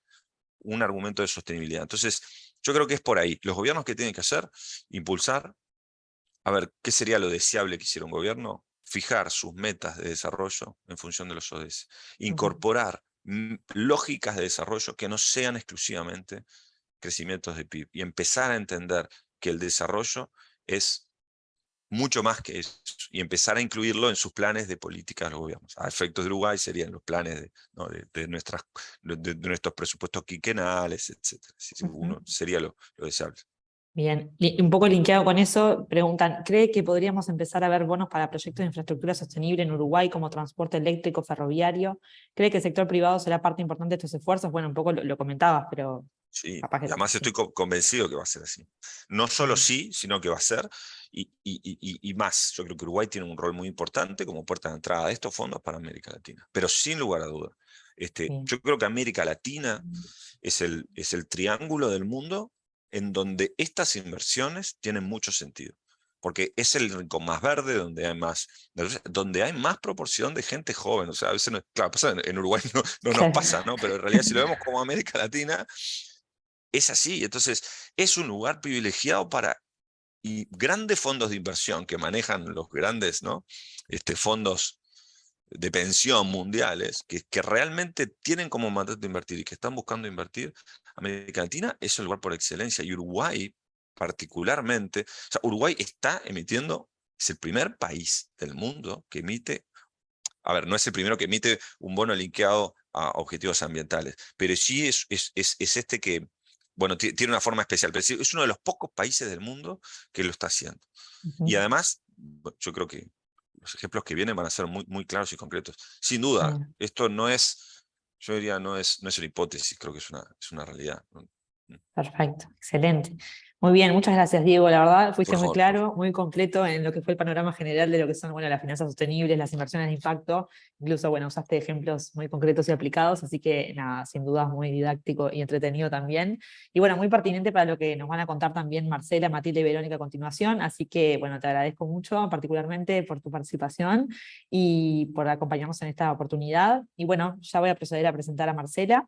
un argumento de sostenibilidad. Entonces, yo creo que es por ahí. Los gobiernos que tienen que hacer, impulsar, a ver, ¿qué sería lo deseable que hiciera un gobierno? Fijar sus metas de desarrollo en función de los ODS. Incorporar lógicas de desarrollo que no sean exclusivamente crecimientos de PIB y empezar a entender que el desarrollo es mucho más que eso y empezar a incluirlo en sus planes de política de los gobiernos. A efectos de Uruguay serían los planes de nuestros presupuestos quinquenales, etc. Sería lo deseable. Bien, y un poco linkeado con eso, preguntan, ¿cree que podríamos empezar a ver bonos para proyectos de infraestructura sostenible en Uruguay como transporte eléctrico, ferroviario? ¿Cree que el sector privado será parte importante de estos esfuerzos? Bueno, un poco lo comentabas, pero Sí, capaz que y además sí. estoy convencido que va a ser así. No solo sí, sino que va a ser, y más. Yo creo que Uruguay tiene un rol muy importante como puerta de entrada de estos fondos para América Latina, pero sin lugar a duda. Yo creo que América Latina es el triángulo del mundo en donde estas inversiones tienen mucho sentido, porque es el rincón más verde, donde hay más proporción de gente joven. O sea, a veces, claro, pasa en Uruguay no nos pasa, ¿no? Pero en realidad si lo vemos como América Latina, es así. Entonces, es un lugar privilegiado y grandes fondos de inversión que manejan los grandes, ¿no? Fondos de pensión mundiales, que realmente tienen como mandato invertir y que están buscando invertir. América Latina es el lugar por excelencia, y Uruguay particularmente. O sea, Uruguay está emitiendo, es el primer país del mundo que emite, a ver, no es el primero que emite un bono linkeado a objetivos ambientales, pero sí es que, bueno, tiene una forma especial, pero es uno de los pocos países del mundo que lo está haciendo. Y además, yo creo que los ejemplos que vienen van a ser muy, muy claros y concretos. Sin duda, esto no es, yo diría, no es una hipótesis, creo que es una realidad. Perfecto, excelente. Muy bien, muchas gracias, Diego. La verdad, fuiste Por muy favor. claro, muy completo en lo que fue el panorama general de lo que son, bueno, las finanzas sostenibles, las inversiones de impacto. Incluso, bueno, usaste ejemplos muy concretos y aplicados, así que nada, sin duda muy didáctico y entretenido también. Y bueno, muy pertinente para lo que nos van a contar también Marcela, Matilde y Verónica a continuación. Así que, bueno, te agradezco mucho, particularmente por tu participación y por acompañarnos en esta oportunidad. Y bueno, ya voy a proceder a presentar a Marcela.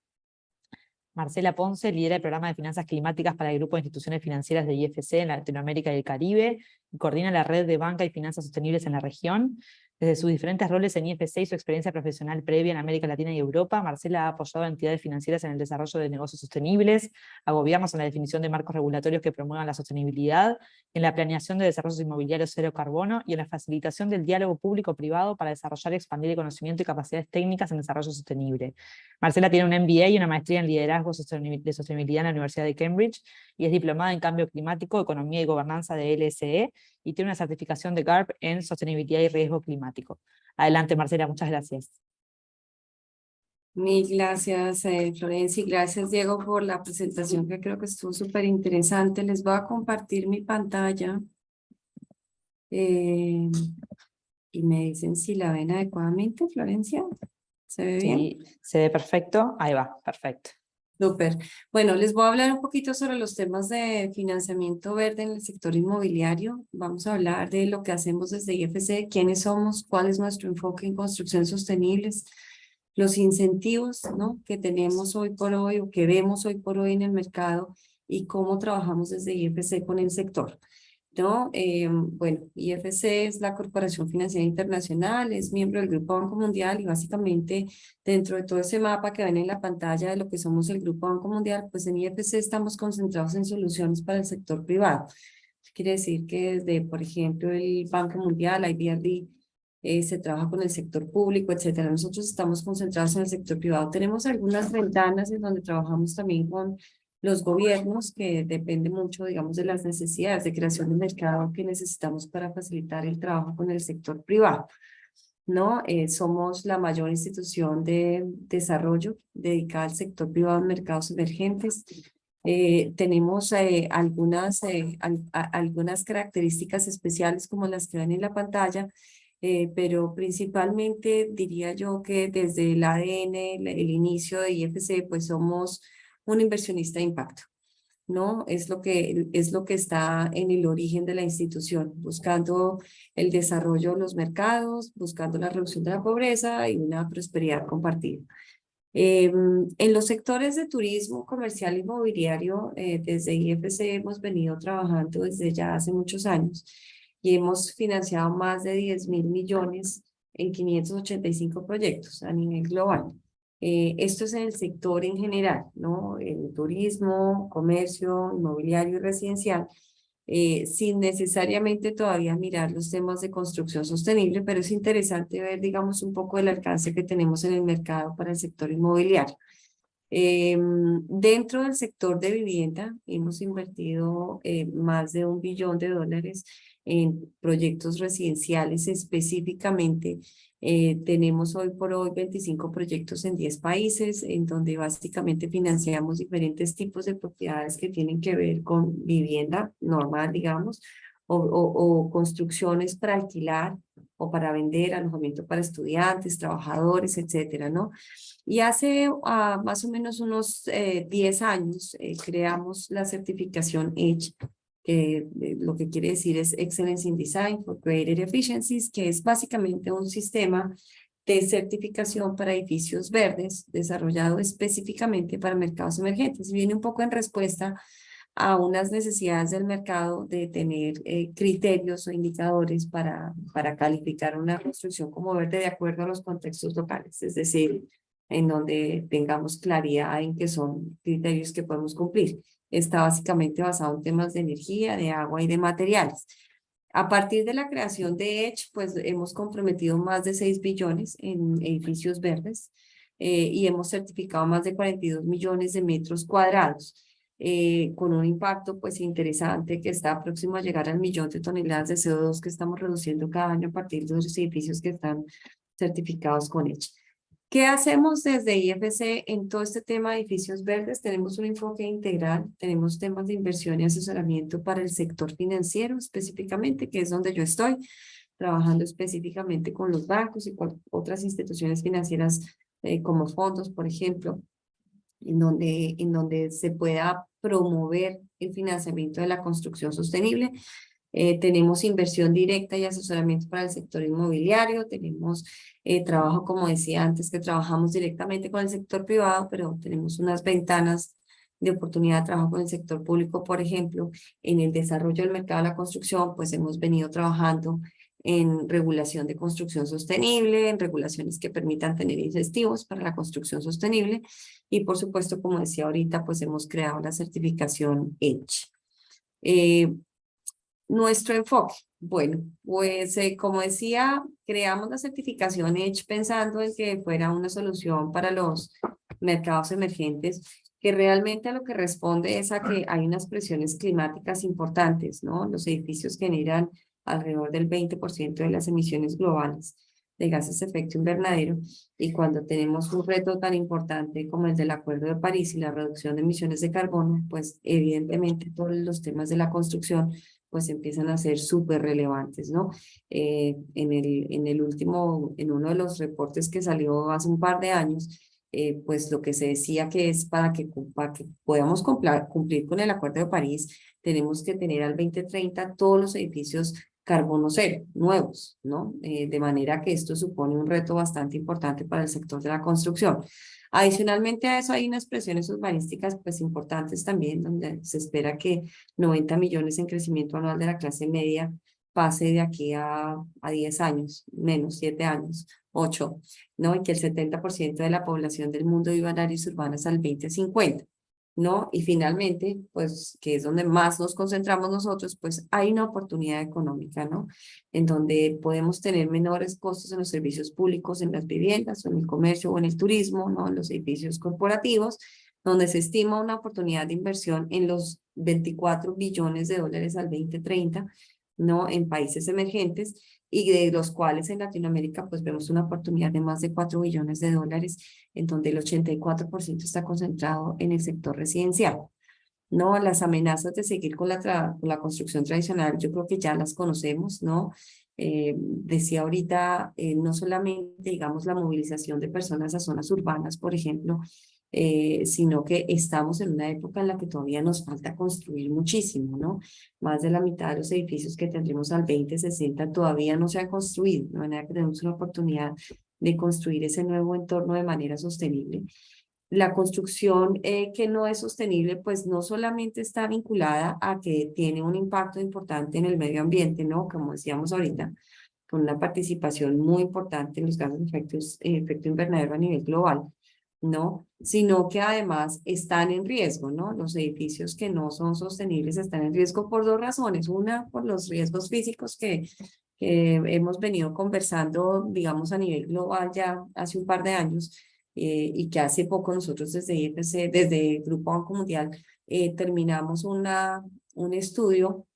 Marcela Ponce lidera el programa de finanzas climáticas para el Grupo de Instituciones Financieras de IFC en Latinoamérica y el Caribe y coordina la red de banca y finanzas sostenibles en la región. Desde sus diferentes roles en IFC y su experiencia profesional previa en América Latina y Europa, Marcela ha apoyado a entidades financieras en el desarrollo de negocios sostenibles, a gobiernos en la definición de marcos regulatorios que promuevan la sostenibilidad, en la planeación de desarrollos inmobiliarios cero carbono y en la facilitación del diálogo público-privado para desarrollar y expandir el conocimiento y capacidades técnicas en desarrollo sostenible. Marcela tiene un MBA y una maestría en liderazgo de sostenibilidad en la Universidad de Cambridge y es diplomada en cambio climático, economía y gobernanza de LSE y tiene una certificación de GARP en sostenibilidad y riesgo climático. Adelante, Marcela, muchas gracias. Mil gracias, Florencia, y gracias, Diego, por la presentación que creo que estuvo súper interesante. Les voy a compartir mi pantalla y me dicen si la ven adecuadamente, Florencia. ¿Se ve bien? Sí, se ve perfecto. Ahí va, perfecto. Súper. Bueno, les voy a hablar un poquito sobre los temas de financiamiento verde en el sector inmobiliario. Vamos a hablar de lo que hacemos desde IFC, quiénes somos, cuál es nuestro enfoque en construcción sostenibles, los incentivos, ¿no?, que tenemos hoy por hoy o que vemos hoy por hoy en el mercado y cómo trabajamos desde IFC con el sector, ¿no? Bueno, IFC es la Corporación Financiera Internacional, es miembro del Grupo Banco Mundial y básicamente dentro de todo ese mapa que ven en la pantalla de lo que somos el Grupo Banco Mundial, pues en IFC estamos concentrados en soluciones para el sector privado. Quiere decir que desde, por ejemplo, el Banco Mundial, IBRD, se trabaja con el sector público, etcétera. Nosotros estamos concentrados en el sector privado. Tenemos algunas ventanas en donde trabajamos también con los gobiernos, que depende mucho, digamos, de las necesidades de creación de mercado que necesitamos para facilitar el trabajo con el sector privado, ¿no? Somos la mayor institución de desarrollo dedicada al sector privado en mercados emergentes. Tenemos algunas características especiales como las que ven en la pantalla, pero principalmente diría yo que desde el ADN, el inicio de IFC, pues somos un inversionista de impacto, ¿no? Es lo que está en el origen de la institución, buscando el desarrollo de los mercados, buscando la reducción de la pobreza y una prosperidad compartida. En los sectores de turismo, comercial y mobiliario, desde IFC hemos venido trabajando desde ya hace muchos años y hemos financiado más de 10.000 millones en 585 proyectos a nivel global. Esto es en el sector en general, ¿no? El turismo, comercio, inmobiliario y residencial, sin necesariamente todavía mirar los temas de construcción sostenible, pero es interesante ver, digamos, un poco el alcance que tenemos en el mercado para el sector inmobiliario. Dentro del sector de vivienda hemos invertido más de $1 billón en proyectos residenciales específicamente. Tenemos hoy por hoy 25 proyectos en 10 países, en donde básicamente financiamos diferentes tipos de propiedades que tienen que ver con vivienda normal, digamos, o construcciones para alquilar o para vender, alojamiento para estudiantes, trabajadores, etcétera, ¿no? Y hace más o menos unos 10 años creamos la certificación EDGE, que lo que quiere decir es Excellence in Design for Greater Efficiencies, que es básicamente un sistema de certificación para edificios verdes desarrollado específicamente para mercados emergentes. Viene un poco en respuesta a unas necesidades del mercado de tener criterios o indicadores para calificar una construcción como verde de acuerdo a los contextos locales, es decir, en donde tengamos claridad en que son criterios que podemos cumplir. Está básicamente basado en temas de energía, de agua y de materiales. A partir de la creación de EDGE, pues hemos comprometido más de 6 billones en edificios verdes y hemos certificado más de 42 millones de metros cuadrados. Con un impacto pues interesante que está próximo a llegar al 1 millón de toneladas de CO2 que estamos reduciendo cada año a partir de los edificios que están certificados con EDGE. ¿Qué hacemos desde IFC en todo este tema de edificios verdes? Tenemos un enfoque integral, tenemos temas de inversión y asesoramiento para el sector financiero específicamente, que es donde yo estoy, trabajando específicamente con los bancos y con otras instituciones financieras como fondos, por ejemplo, en donde se pueda promover el financiamiento de la construcción sostenible. Tenemos inversión directa y asesoramiento para el sector inmobiliario, tenemos trabajo, como decía antes, que trabajamos directamente con el sector privado, pero tenemos unas ventanas de oportunidad de trabajo con el sector público, por ejemplo, en el desarrollo del mercado de la construcción, pues hemos venido trabajando en regulación de construcción sostenible, en regulaciones que permitan tener incentivos para la construcción sostenible y, por supuesto, como decía ahorita, pues hemos creado la certificación EDGE. Nuestro enfoque, bueno, pues como decía, creamos la certificación EDGE pensando en que fuera una solución para los mercados emergentes, que realmente a lo que responde es a que hay unas presiones climáticas importantes, ¿no? Los edificios generan alrededor del 20% de las emisiones globales de gases de efecto invernadero, y cuando tenemos un reto tan importante como el del Acuerdo de París y la reducción de emisiones de carbono, pues evidentemente todos los temas de la construcción pues empiezan a ser súper relevantes, ¿no? En uno de los reportes que salió hace un par de años, pues lo que se decía que es para que podamos cumplir con el Acuerdo de París, tenemos que tener al 2030 todos los edificios carbono cero, nuevos, ¿no? De manera que esto supone un reto bastante importante para el sector de la construcción. Adicionalmente a eso hay unas presiones urbanísticas pues importantes también, donde se espera que 90 millones en crecimiento anual de la clase media pase de aquí a 10 años, menos 7 años, 8, ¿no? Y que el 70% de la población del mundo viva en áreas urbanas al 2050. ¿No? Y finalmente, pues, que es donde más nos concentramos nosotros, pues hay una oportunidad económica, ¿no? En donde podemos tener menores costos en los servicios públicos, en las viviendas, o en el comercio, o en el turismo, ¿no? En los edificios corporativos, donde se estima una oportunidad de inversión en los 24 billones de dólares al 2030, ¿no? En países emergentes, y de los cuales en Latinoamérica pues vemos una oportunidad de más de 4 billones de dólares, en donde el 84% está concentrado en el sector residencial. ¿No? Las amenazas de seguir con la construcción tradicional, yo creo que ya las conocemos, ¿no? Decía ahorita, no solamente, digamos, la movilización de personas a zonas urbanas, por ejemplo, sino que estamos en una época en la que todavía nos falta construir muchísimo, ¿no? Más de la mitad de los edificios que tendremos al 2060 todavía no se han construido, de manera que tenemos una oportunidad de construir ese nuevo entorno de manera sostenible. La construcción que no es sostenible, pues no solamente está vinculada a que tiene un impacto importante en el medio ambiente, ¿no? Como decíamos ahorita, con una participación muy importante en los gases de efecto invernadero a nivel global, ¿no? Sino que además están en riesgo, ¿no? Los edificios que no son sostenibles están en riesgo por dos razones. Una, por los riesgos físicos que hemos venido conversando, digamos, a nivel global ya hace un par de años, y que hace poco nosotros desde IFC, desde el Grupo Banco Mundial, terminamos un estudio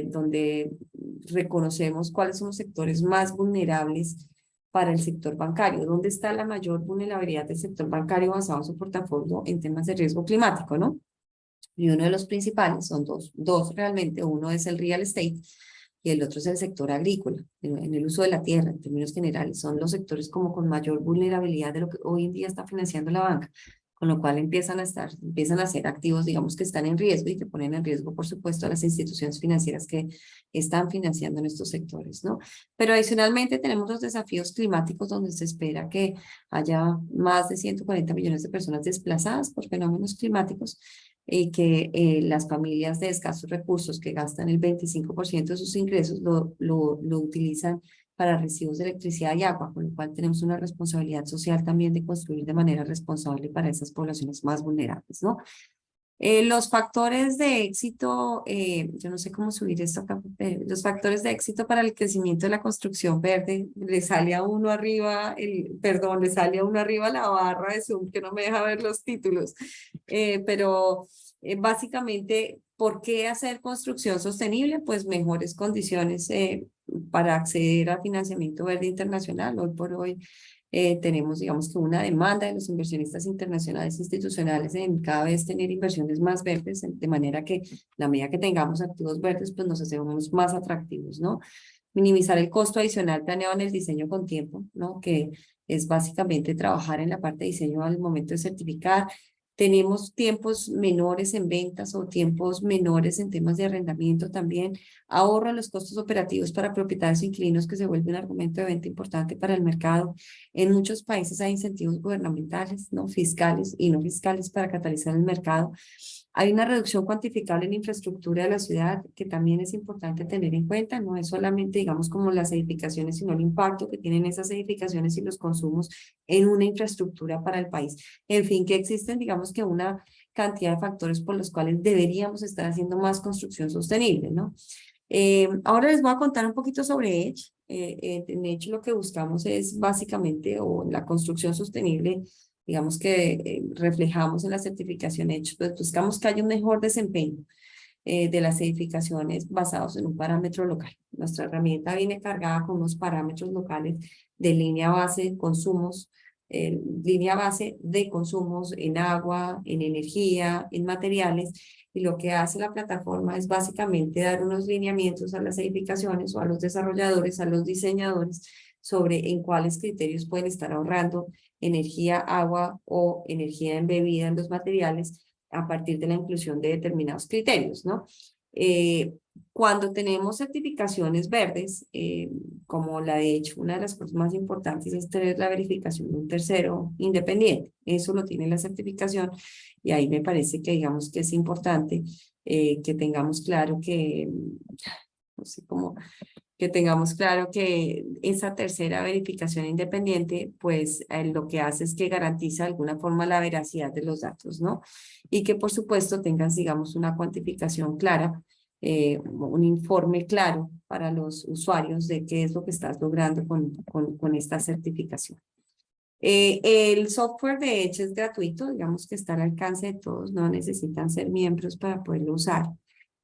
donde reconocemos cuáles son los sectores más vulnerables para el sector bancario, dónde está la mayor vulnerabilidad del sector bancario basado en su portafolio en temas de riesgo climático, ¿no? Y uno de los principales son dos realmente, uno es el real estate y el otro es el sector agrícola, en el uso de la tierra, en términos generales. Son los sectores como con mayor vulnerabilidad de lo que hoy en día está financiando la banca, con lo cual empiezan a ser activos, digamos, que están en riesgo y que ponen en riesgo, por supuesto, a las instituciones financieras que están financiando en estos sectores, ¿no? Pero adicionalmente tenemos los desafíos climáticos, donde se espera que haya más de 140 millones de personas desplazadas por fenómenos climáticos, y que las familias de escasos recursos que gastan el 25% de sus ingresos lo utilizan para recibos de electricidad y agua, con lo cual tenemos una responsabilidad social también de construir de manera responsable para esas poblaciones más vulnerables, ¿no? Los factores de éxito, yo no sé cómo subir esto acá, los factores de éxito para el crecimiento de la construcción verde, le sale a uno arriba, le sale a uno arriba la barra de Zoom que no me deja ver los títulos, pero básicamente, ¿por qué hacer construcción sostenible? Pues mejores condiciones para acceder a financiamiento verde internacional. Hoy por hoy Tenemos, digamos que una demanda de los inversionistas internacionales institucionales en cada vez tener inversiones más verdes, de manera que la medida que tengamos activos verdes, pues nos hacemos más atractivos, ¿no? Minimizar el costo adicional planeado en el diseño con tiempo, ¿no? Que es básicamente trabajar en la parte de diseño al momento de certificar. Tenemos tiempos menores en ventas o tiempos menores en temas de arrendamiento también. Ahorro en los costos operativos para propietarios e inquilinos, que se vuelve un argumento de venta importante para el mercado. En muchos países hay incentivos gubernamentales, ¿no? Fiscales y no fiscales para catalizar el mercado. Hay una reducción cuantificable en infraestructura de la ciudad que también es importante tener en cuenta. No es solamente, digamos, como las edificaciones, sino el impacto que tienen esas edificaciones y los consumos en una infraestructura para el país. En fin, que existen, digamos, que una cantidad de factores por los cuales deberíamos estar haciendo más construcción sostenible, ¿no? Ahora les voy a contar un poquito sobre Edge. En Edge lo que buscamos es básicamente, o la construcción sostenible, digamos que reflejamos en la certificación Edge, pues buscamos que haya un mejor desempeño de las edificaciones basados en un parámetro local. Nuestra herramienta viene cargada con unos parámetros locales de línea base de consumos, línea base de consumos en agua, en energía, en materiales, y lo que hace la plataforma es básicamente dar unos lineamientos a las edificaciones o a los desarrolladores, a los diseñadores, sobre en cuáles criterios pueden estar ahorrando energía, agua o energía embebida en los materiales a partir de la inclusión de determinados criterios, ¿no? Cuando tenemos certificaciones verdes, como la de hecho, una de las cosas más importantes es tener la verificación de un tercero independiente. Eso lo tiene la certificación y ahí me parece que digamos que es importante que tengamos claro que, no sé cómo, que tengamos claro que esa tercera verificación independiente, pues lo que hace es que garantiza de alguna forma la veracidad de los datos, ¿no? Y que por supuesto tengas, digamos, una cuantificación clara, un informe claro para los usuarios de qué es lo que estás logrando con esta certificación. El software de Edge es gratuito, digamos que está al alcance de todos, no necesitan ser miembros para poderlo usar.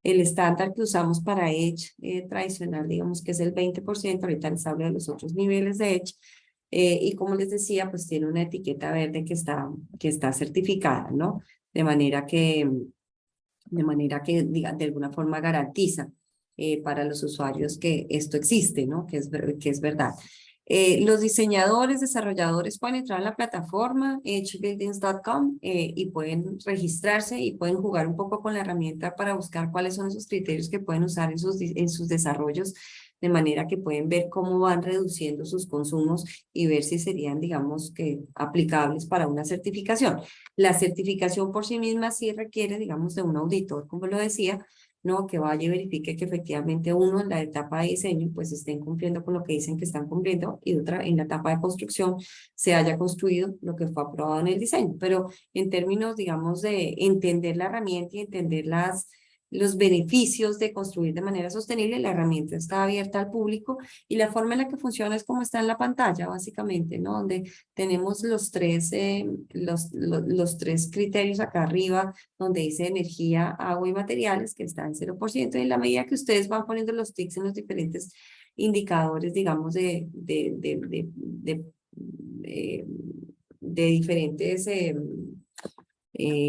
El estándar que usamos para Edge tradicional, digamos que es el 20%, ahorita les hablo de los otros niveles de Edge, y como les decía, pues tiene una etiqueta verde que está certificada, ¿no? De manera que diga, de alguna forma garantiza para los usuarios que esto existe, ¿no? Que es verdad. Los diseñadores, desarrolladores pueden entrar a la plataforma edgebuildings.com y pueden registrarse y pueden jugar un poco con la herramienta para buscar cuáles son esos criterios que pueden usar en sus desarrollos, de manera que pueden ver cómo van reduciendo sus consumos y ver si serían, digamos, que aplicables para una certificación. La certificación por sí misma sí requiere, digamos, de un auditor, como lo decía, ¿no? Que vaya y verifique que efectivamente uno en la etapa de diseño pues estén cumpliendo con lo que dicen que están cumpliendo y otra en la etapa de construcción se haya construido lo que fue aprobado en el diseño. Pero en términos, digamos, de entender la herramienta y entender los beneficios de construir de manera sostenible, la herramienta está abierta al público y la forma en la que funciona es como está en la pantalla, básicamente, ¿no? Donde tenemos los tres criterios acá arriba, donde dice energía, agua y materiales, que está en 0%, y en la medida que ustedes van poniendo los tics en los diferentes indicadores, digamos, de diferentes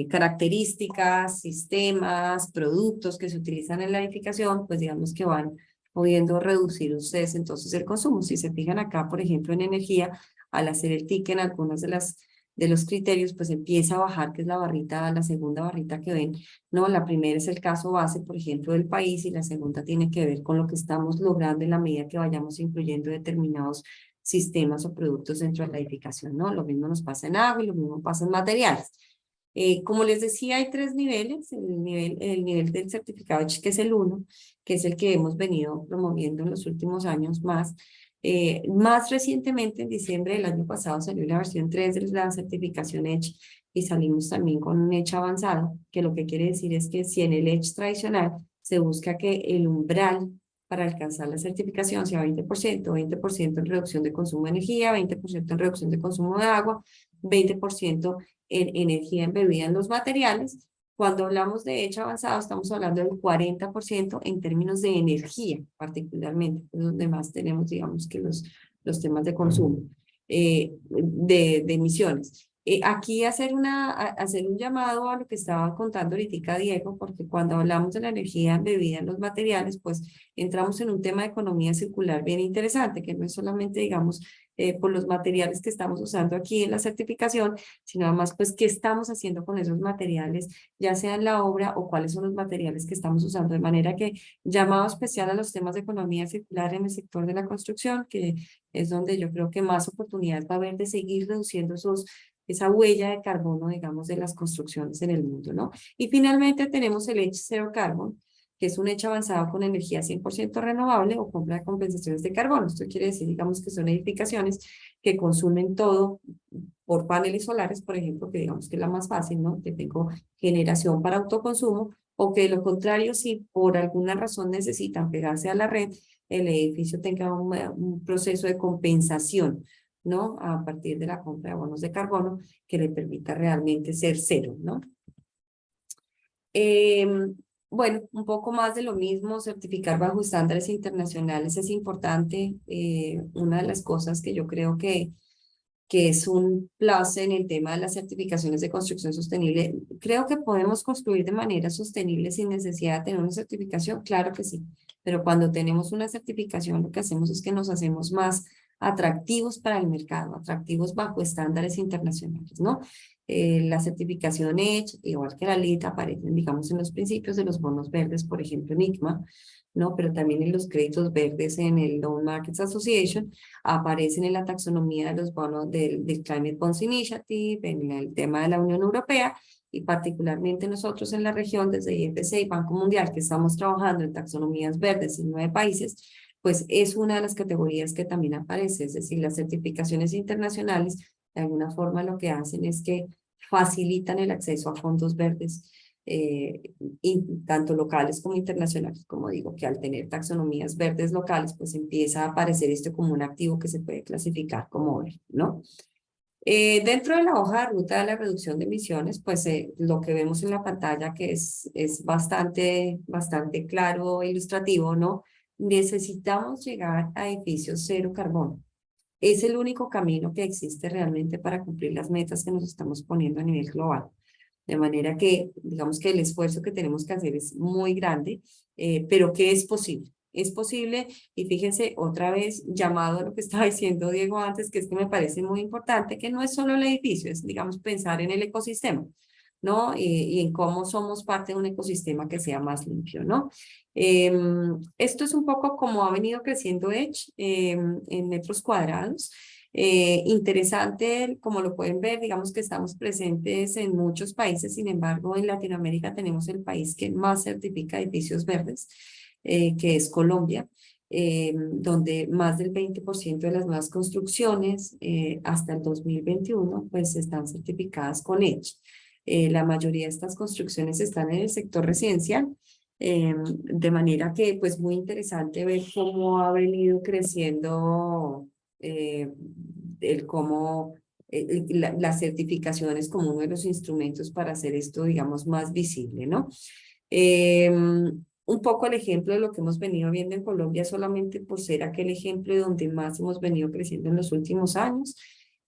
características, sistemas, productos que se utilizan en la edificación, pues digamos que van pudiendo reducir ustedes entonces el consumo. Si se fijan acá, por ejemplo, en energía, al hacer el tic en algunos de los criterios, pues empieza a bajar, que es la segunda barrita que ven, ¿no? La primera es el caso base, por ejemplo, del país, y la segunda tiene que ver con lo que estamos logrando en la medida que vayamos incluyendo determinados sistemas o productos dentro de la edificación, ¿no? Lo mismo nos pasa en agua y lo mismo pasa en materiales. Como les decía, hay tres niveles. El nivel del certificado Edge, que es el 1, que es el que hemos venido promoviendo en los últimos años más. Más recientemente, en diciembre del año pasado, salió la versión 3 de la certificación Edge y salimos también con un Edge avanzado, que lo que quiere decir es que si en el Edge tradicional se busca que el umbral para alcanzar la certificación sea 20%, 20% en reducción de consumo de energía, 20% en reducción de consumo de agua, 20% en energía embebida en los materiales. Cuando hablamos de Edge avanzado, estamos hablando del 40% en términos de energía, particularmente, es donde más tenemos, digamos, que los temas de consumo. de emisiones. Aquí hacer un llamado a lo que estaba contando ahorita Diego, porque cuando hablamos de la energía embebida en los materiales, pues entramos en un tema de economía circular bien interesante, que no es solamente, digamos, por los materiales que estamos usando aquí en la certificación, sino además, pues, qué estamos haciendo con esos materiales, ya sea en la obra o cuáles son los materiales que estamos usando, de manera que llamado especial a los temas de economía circular en el sector de la construcción, que es donde yo creo que más oportunidades va a haber de seguir reduciendo esa huella de carbono, digamos, de las construcciones en el mundo, ¿no? Y finalmente tenemos el Edge Zero Carbon, que es un hecho avanzado con energía 100% renovable o compra de compensaciones de carbono. Esto quiere decir, digamos, que son edificaciones que consumen todo por paneles solares, por ejemplo, que digamos que es la más fácil, ¿no? Que tengo generación para autoconsumo, o que de lo contrario, si por alguna razón necesitan pegarse a la red, el edificio tenga un proceso de compensación, ¿no? A partir de la compra de bonos de carbono que le permita realmente ser cero, ¿no? Bueno, un poco más de lo mismo, certificar bajo estándares internacionales es importante. Una de las cosas que yo creo que es un plus en el tema de las certificaciones de construcción sostenible. Creo que podemos construir de manera sostenible sin necesidad de tener una certificación, claro que sí, pero cuando tenemos una certificación lo que hacemos es que nos hacemos más atractivos para el mercado, atractivos bajo estándares internacionales, ¿no? La certificación EDGE, igual que la LEED, aparecen, digamos, en los principios de los bonos verdes, por ejemplo, en ICMA, ¿no? Pero también en los créditos verdes en el Loan Markets Association, aparecen en la taxonomía de los bonos del Climate Bonds Initiative, en el tema de la Unión Europea, y particularmente nosotros en la región, desde IFC y Banco Mundial, que estamos trabajando en taxonomías verdes en 9 países, pues es una de las categorías que también aparece, es decir, las certificaciones internacionales, de alguna forma lo que hacen es que facilitan el acceso a fondos verdes, tanto locales como internacionales. Como digo, que al tener taxonomías verdes locales, pues empieza a aparecer esto como un activo que se puede clasificar como verde, ¿no? Dentro de la hoja de ruta de la reducción de emisiones, pues lo que vemos en la pantalla, que es bastante claro e ilustrativo, ¿no? Necesitamos llegar a edificios cero carbono. Es el único camino que existe realmente para cumplir las metas que nos estamos poniendo a nivel global. De manera que, digamos que el esfuerzo que tenemos que hacer es muy grande, pero que es posible. Es posible, y fíjense, otra vez, llamado a lo que estaba diciendo Diego antes, que es que me parece muy importante, que no es solo el edificio, es, digamos, pensar en el ecosistema, ¿no? Y en cómo somos parte de un ecosistema que sea más limpio, ¿no? Esto es un poco como ha venido creciendo Edge en metros cuadrados. Interesante, como lo pueden ver, digamos que estamos presentes en muchos países, sin embargo, en Latinoamérica tenemos el país que más certifica edificios verdes, que es Colombia, donde más del 20% de las nuevas construcciones hasta el 2021 pues están certificadas con EDGE. La mayoría de estas construcciones están en el sector residencial, de manera que pues muy interesante ver cómo ha venido creciendo las certificaciones como uno de los instrumentos para hacer esto, digamos, más visible, ¿no? Un poco el ejemplo de lo que hemos venido viendo en Colombia, solamente por ser aquel ejemplo de donde más hemos venido creciendo en los últimos años.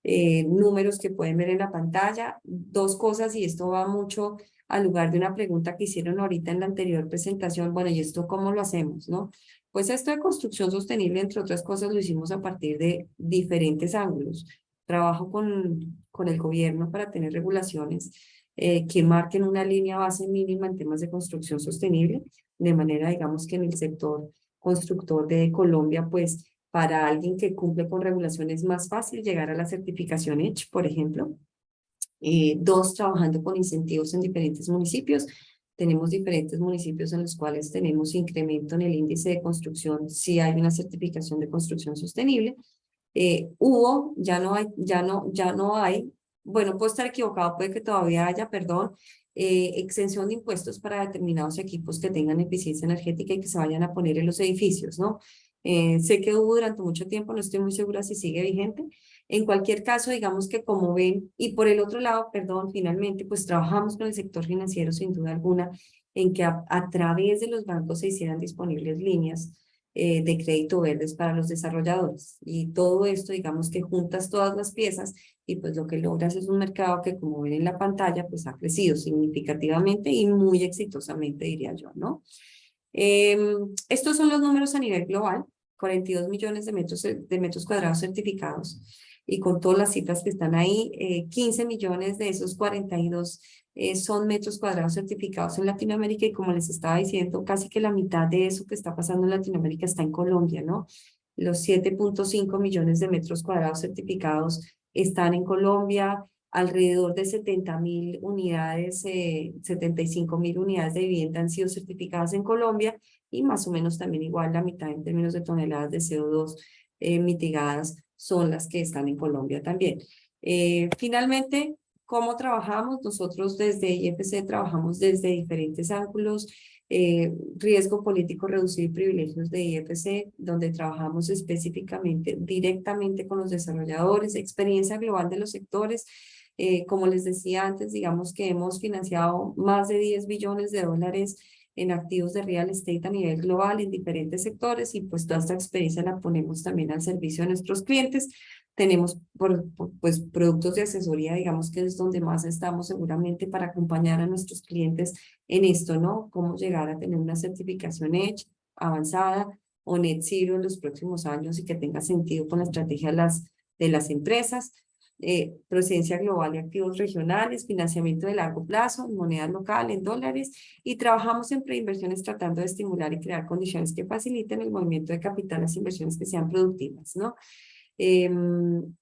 Números que pueden ver en la pantalla. Dos cosas, y esto va mucho al lugar de una pregunta que hicieron ahorita en la anterior presentación. Bueno, ¿y esto cómo lo hacemos, no? Pues esto de construcción sostenible, entre otras cosas, lo hicimos a partir de diferentes ángulos. Trabajo con el gobierno para tener regulaciones que marquen una línea base mínima en temas de construcción sostenible, de manera, digamos, que en el sector constructor de Colombia, pues, para alguien que cumple con regulaciones es más fácil llegar a la certificación EDGE, por ejemplo. Dos, trabajando con incentivos en diferentes municipios. Tenemos diferentes municipios en los cuales tenemos incremento en el índice de construcción si hay una certificación de construcción sostenible. Ya no hay, bueno, puedo estar equivocado, puede que todavía haya, perdón, exención de impuestos para determinados equipos que tengan eficiencia energética y que se vayan a poner en los edificios, ¿no? Sé que hubo durante mucho tiempo, no estoy muy segura si sigue vigente. En cualquier caso, digamos que como ven, y por el otro lado, perdón, finalmente, pues trabajamos con el sector financiero sin duda alguna en que a través de los bancos se hicieran disponibles líneas de crédito verdes para los desarrolladores. Y todo esto, digamos que juntas todas las piezas y pues lo que logras es un mercado que, como ven en la pantalla, pues ha crecido significativamente y muy exitosamente, diría yo, ¿no? Estos son los números a nivel global, 42 millones de metros cuadrados certificados, y con todas las cifras que están ahí, 15 millones de esos 42 son metros cuadrados certificados en Latinoamérica, y como les estaba diciendo, casi que la mitad de eso que está pasando en Latinoamérica está en Colombia, ¿no? Los 7.5 millones de metros cuadrados certificados están en Colombia, alrededor de 70.000 unidades, 75.000 unidades de vivienda han sido certificadas en Colombia, y más o menos también igual la mitad en términos de toneladas de CO2 mitigadas son las que están en Colombia también. Finalmente, ¿cómo trabajamos? Nosotros desde IFC trabajamos desde diferentes ángulos. Riesgo político reducido y privilegios de IFC, donde trabajamos específicamente directamente con los desarrolladores, experiencia global de los sectores. Como les decía antes, digamos que hemos financiado más de 10 billones de dólares en activos de real estate a nivel global en diferentes sectores, y pues toda esta experiencia la ponemos también al servicio de nuestros clientes. Tenemos pues productos de asesoría, digamos que es donde más estamos seguramente para acompañar a nuestros clientes en esto, ¿no? Cómo llegar a tener una certificación EDGE avanzada o Net Zero en los próximos años y que tenga sentido con la estrategia de las empresas. Presencia global de activos regionales, financiamiento de largo plazo, en moneda local, en dólares, y trabajamos en preinversiones tratando de estimular y crear condiciones que faciliten el movimiento de capital a las inversiones que sean productivas, ¿no?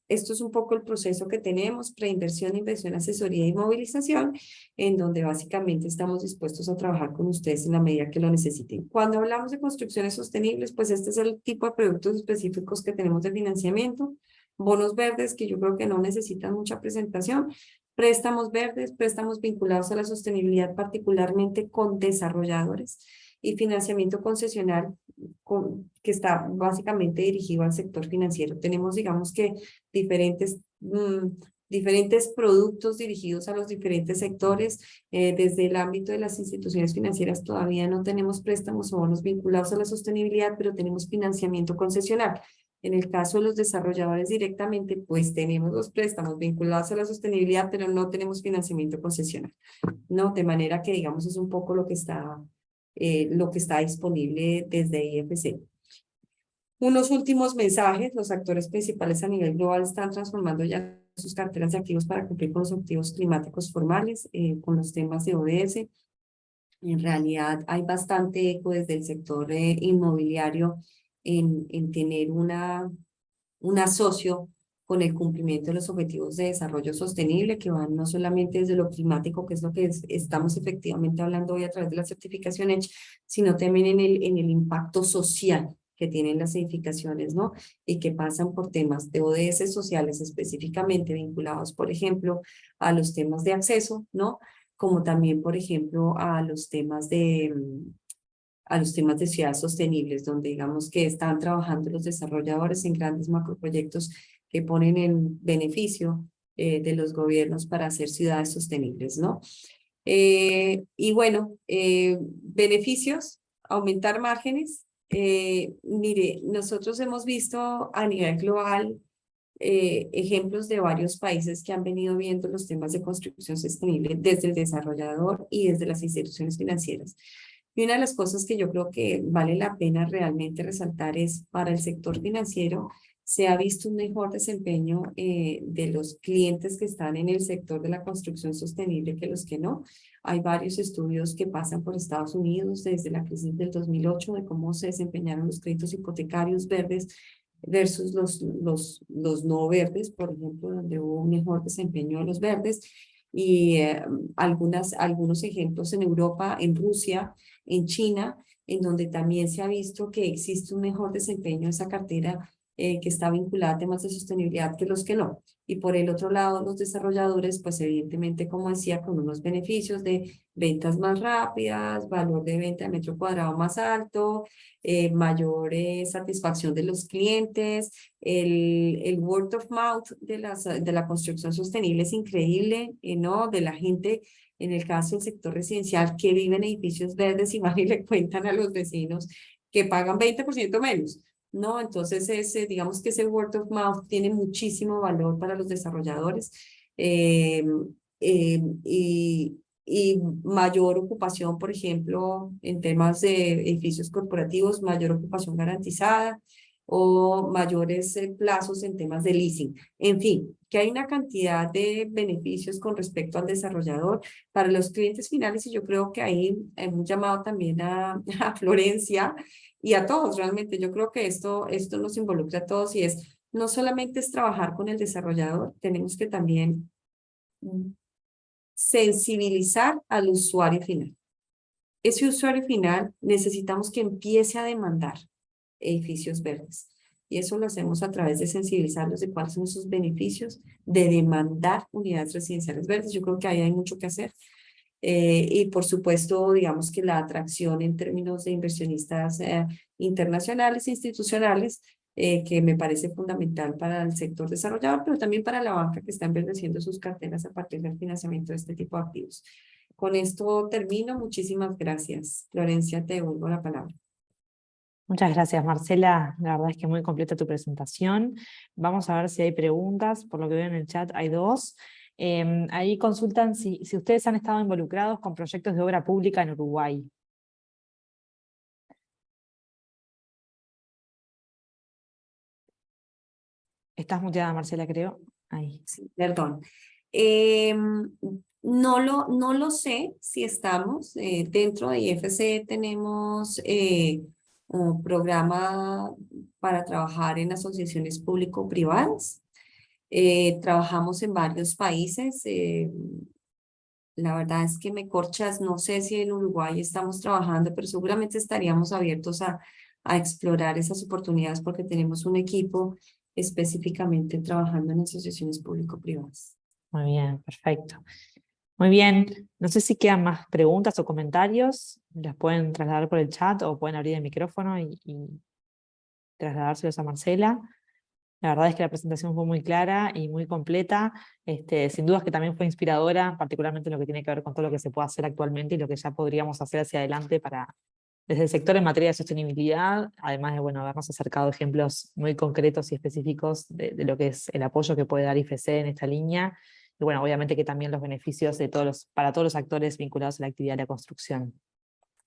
Esto es un poco el proceso que tenemos: preinversión, inversión, asesoría y movilización, en donde básicamente estamos dispuestos a trabajar con ustedes en la medida que lo necesiten. Cuando hablamos de construcciones sostenibles, pues este es el tipo de productos específicos que tenemos de financiamiento. Bonos verdes, que yo creo que no necesitan mucha presentación. Préstamos verdes, préstamos vinculados a la sostenibilidad, particularmente con desarrolladores. Y financiamiento concesional, que está básicamente dirigido al sector financiero. Tenemos, digamos que, diferentes productos dirigidos a los diferentes sectores. Desde el ámbito de las instituciones financieras todavía no tenemos préstamos o bonos vinculados a la sostenibilidad, pero tenemos financiamiento concesional. En el caso de los desarrolladores directamente, pues tenemos los préstamos vinculados a la sostenibilidad, pero no tenemos financiamiento concesional, ¿no? De manera que, digamos, es un poco lo que está disponible desde IFC. Unos últimos mensajes: los actores principales a nivel global están transformando ya sus carteras de activos para cumplir con los objetivos climáticos formales, con los temas de ODS. En realidad hay bastante eco desde el sector inmobiliario en tener un asocio con el cumplimiento de los objetivos de desarrollo sostenible, que van no solamente desde lo climático, que es lo que estamos efectivamente hablando hoy a través de la certificación EDGE, sino también en el impacto social que tienen las edificaciones, ¿no? Y que pasan por temas de ODS sociales específicamente vinculados, por ejemplo, a los temas de acceso, ¿no? Como también, por ejemplo, a los temas de ciudades sostenibles, donde digamos que están trabajando los desarrolladores en grandes macroproyectos que ponen en beneficio de los gobiernos para hacer ciudades sostenibles, ¿no? Y bueno, beneficios: aumentar márgenes. Mire, nosotros hemos visto a nivel global ejemplos de varios países que han venido viendo los temas de construcción sostenible desde el desarrollador y desde las instituciones financieras. Y una de las cosas que yo creo que vale la pena realmente resaltar es: para el sector financiero se ha visto un mejor desempeño de los clientes que están en el sector de la construcción sostenible que los que no. Hay varios estudios que pasan por Estados Unidos desde la crisis del 2008 de cómo se desempeñaron los créditos hipotecarios verdes versus los no verdes, por ejemplo, donde hubo un mejor desempeño de los verdes. Y algunos ejemplos en Europa, en Rusia, en China, en donde también se ha visto que existe un mejor desempeño de esa cartera que está vinculada a temas de sostenibilidad que los que no. Y por el otro lado, los desarrolladores, pues evidentemente, como decía, con unos beneficios de ventas más rápidas, valor de venta de metro cuadrado más alto, mayor satisfacción de los clientes. El word of mouth de la construcción sostenible es increíble, ¿no? De la gente, en el caso del sector residencial, que vive en edificios verdes y van y le cuentan a los vecinos que pagan 20% menos, ¿no? Entonces, digamos que ese word of mouth tiene muchísimo valor para los desarrolladores eh, y mayor ocupación, por ejemplo, en temas de edificios corporativos, mayor ocupación garantizada o mayores plazos en temas de leasing. En fin, que hay una cantidad de beneficios con respecto al desarrollador para los clientes finales y yo creo que ahí hemos llamado también a Florencia y a todos realmente. Yo creo que esto nos involucra a todos y no solamente es trabajar con el desarrollador, tenemos que también sensibilizar al usuario final. Ese usuario final necesitamos que empiece a demandar edificios verdes. Y eso lo hacemos a través de sensibilizarlos de cuáles son sus beneficios de demandar unidades residenciales verdes. Yo creo que ahí hay mucho que hacer. Y por supuesto, digamos que la atracción en términos de inversionistas internacionales e institucionales, que me parece fundamental para el sector desarrollador, pero también para la banca que está enverdeciendo sus carteras a partir del financiamiento de este tipo de activos. Con esto termino. Muchísimas gracias. Florencia, te devuelvo la palabra. Muchas gracias, Marcela. La verdad es que muy completa tu presentación. Vamos a ver si hay preguntas. Por lo que veo en el chat hay dos. Ahí consultan si ustedes han estado involucrados con proyectos de obra pública en Uruguay. Estás muteada, Marcela, creo. Ahí. Sí, perdón. No lo sé si estamos. Dentro de IFC tenemos un programa para trabajar en asociaciones público-privadas. Trabajamos en varios países. La verdad es que me corchas, no sé si en Uruguay estamos trabajando, pero seguramente estaríamos abiertos a explorar esas oportunidades porque tenemos un equipo específicamente trabajando en asociaciones público-privadas. Muy bien, perfecto. Muy bien, no sé si quedan más preguntas o comentarios, las pueden trasladar por el chat o pueden abrir el micrófono y trasladárselos a Marcela. La verdad es que la presentación fue muy clara y muy completa, sin dudas que también fue inspiradora, particularmente en lo que tiene que ver con todo lo que se puede hacer actualmente y lo que ya podríamos hacer hacia adelante desde el sector en materia de sostenibilidad, además de habernos acercado ejemplos muy concretos y específicos de lo que es el apoyo que puede dar IFC en esta línea, y obviamente que también los beneficios para todos los actores vinculados a la actividad de la construcción.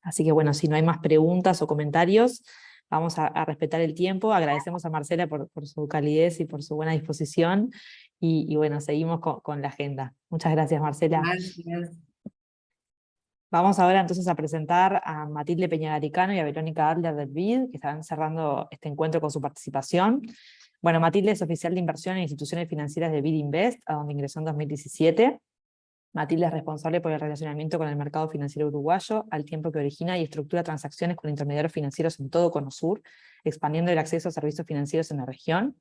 Así que si no hay más preguntas o comentarios, vamos a respetar el tiempo. Agradecemos a Marcela por su calidez y por su buena disposición, y seguimos con la agenda. Muchas gracias, Marcela. Gracias. Vamos ahora entonces a presentar a Matilde Peñagaricano y a Verónica Adler del BID, que estarán cerrando este encuentro con su participación. Matilde es oficial de inversión en instituciones financieras de BID Invest, a donde ingresó en 2017. Matilde es responsable por el relacionamiento con el mercado financiero uruguayo, al tiempo que origina y estructura transacciones con intermediarios financieros en todo Cono Sur, expandiendo el acceso a servicios financieros en la región.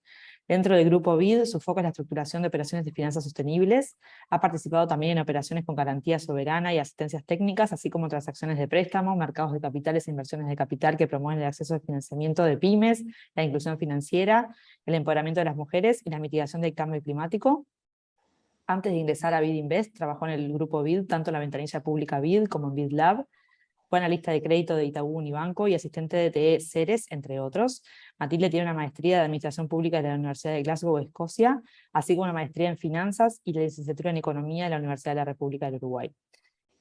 Dentro del grupo BID, su foco es la estructuración de operaciones de finanzas sostenibles. Ha participado también en operaciones con garantía soberana y asistencias técnicas, así como transacciones de préstamo, mercados de capitales e inversiones de capital que promueven el acceso al financiamiento de pymes, la inclusión financiera, el empoderamiento de las mujeres y la mitigación del cambio climático. Antes de ingresar a BID Invest, trabajó en el grupo BID, tanto en la ventanilla pública BID como en BID Lab. Fue analista de crédito de Itaú Unibanco y asistente de Ceres, entre otros. Matilde tiene una maestría de Administración Pública de la Universidad de Glasgow, Escocia, así como una maestría en Finanzas y la licenciatura en Economía de la Universidad de la República del Uruguay.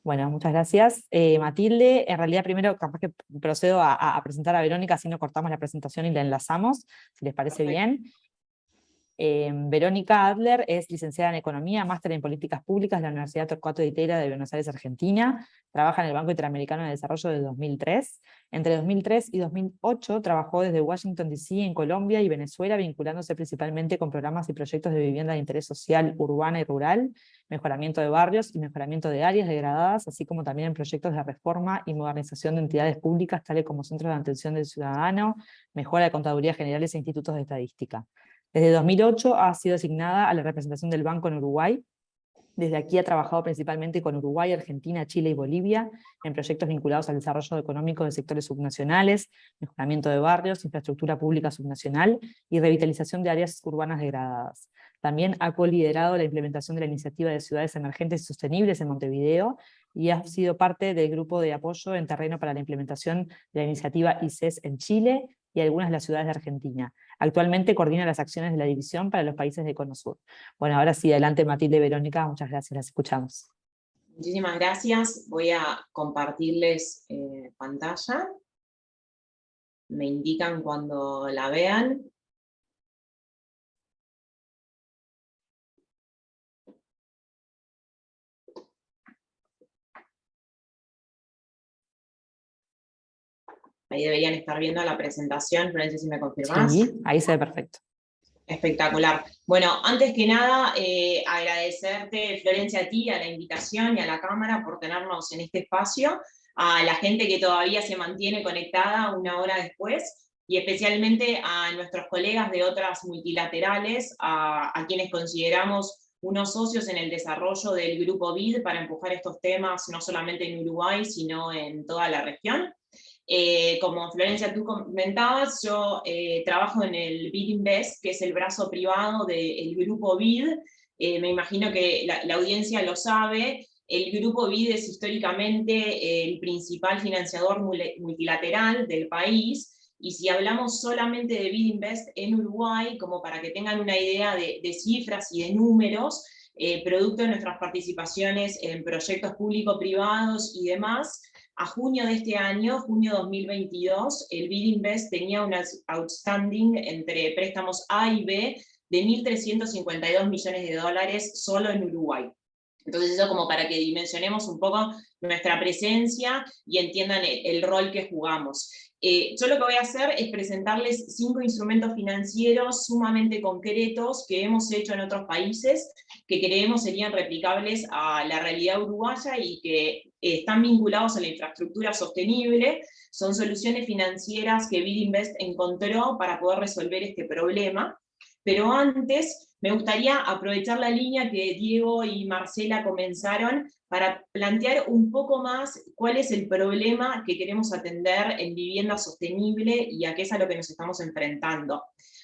Muchas gracias. Matilde, en realidad primero capaz que procedo a presentar a Verónica, así no cortamos la presentación y la enlazamos, si les parece bien. Verónica Adler es licenciada en Economía, máster en Políticas Públicas de la Universidad Torcuato Di Iteira de Buenos Aires, Argentina. Trabaja en el Banco Interamericano de Desarrollo desde 2003. Entre 2003 y 2008 trabajó desde Washington, D.C. en Colombia y Venezuela, vinculándose principalmente con programas y proyectos de vivienda de interés social, urbana y rural, mejoramiento de barrios y mejoramiento de áreas degradadas, así como también en proyectos de reforma y modernización de entidades públicas, tales como centros de atención del ciudadano, mejora de contadurías generales e institutos de estadística. Desde 2008 ha sido asignada a la representación del banco en Uruguay. Desde aquí ha trabajado principalmente con Uruguay, Argentina, Chile y Bolivia en proyectos vinculados al desarrollo económico de sectores subnacionales, mejoramiento de barrios, infraestructura pública subnacional y revitalización de áreas urbanas degradadas. También ha coliderado la implementación de la iniciativa de ciudades emergentes y sostenibles en Montevideo, y ha sido parte del grupo de apoyo en terreno para la implementación de la iniciativa ICES en Chile y algunas de las ciudades de Argentina. Actualmente coordina las acciones de la división para los países de Cono Sur. Bueno, ahora sí, adelante Matilde y Verónica, muchas gracias, las escuchamos. Muchísimas gracias. Voy a compartirles pantalla. Me indican cuando la vean. Ahí deberían estar viendo la presentación, Florencia, si me confirmás. Sí, ahí se ve perfecto. Espectacular. Bueno, antes que nada, agradecerte, Florencia, a ti, a la invitación y a la cámara por tenernos en este espacio, a la gente que todavía se mantiene conectada una hora después, y especialmente a nuestros colegas de otras multilaterales, a quienes consideramos unos socios en el desarrollo del Grupo BID para empujar estos temas no solamente en Uruguay, sino en toda la región. Como Florencia tú comentabas, yo trabajo en el BID Invest, que es el brazo privado del grupo BID. Me imagino que la audiencia lo sabe. El grupo BID es históricamente el principal financiador multilateral del país, y si hablamos solamente de BID Invest en Uruguay, como para que tengan una idea de cifras y de números, producto de nuestras participaciones en proyectos público-privados y demás, a junio de este año, junio 2022, el BID Invest tenía un outstanding entre préstamos A y B de 1.352 millones de dólares solo en Uruguay. Entonces eso como para que dimensionemos un poco nuestra presencia y entiendan el rol que jugamos. Yo lo que voy a hacer es presentarles 5 instrumentos financieros sumamente concretos que hemos hecho en otros países, que creemos serían replicables a la realidad uruguaya y que están vinculados a la infraestructura sostenible. Son soluciones financieras que BID Invest encontró para poder resolver este problema. Pero antes me gustaría aprovechar la línea que Diego y Marcela comenzaron para plantear un poco más cuál es el problema que queremos atender en vivienda sostenible y a qué es a lo que nos estamos enfrentando.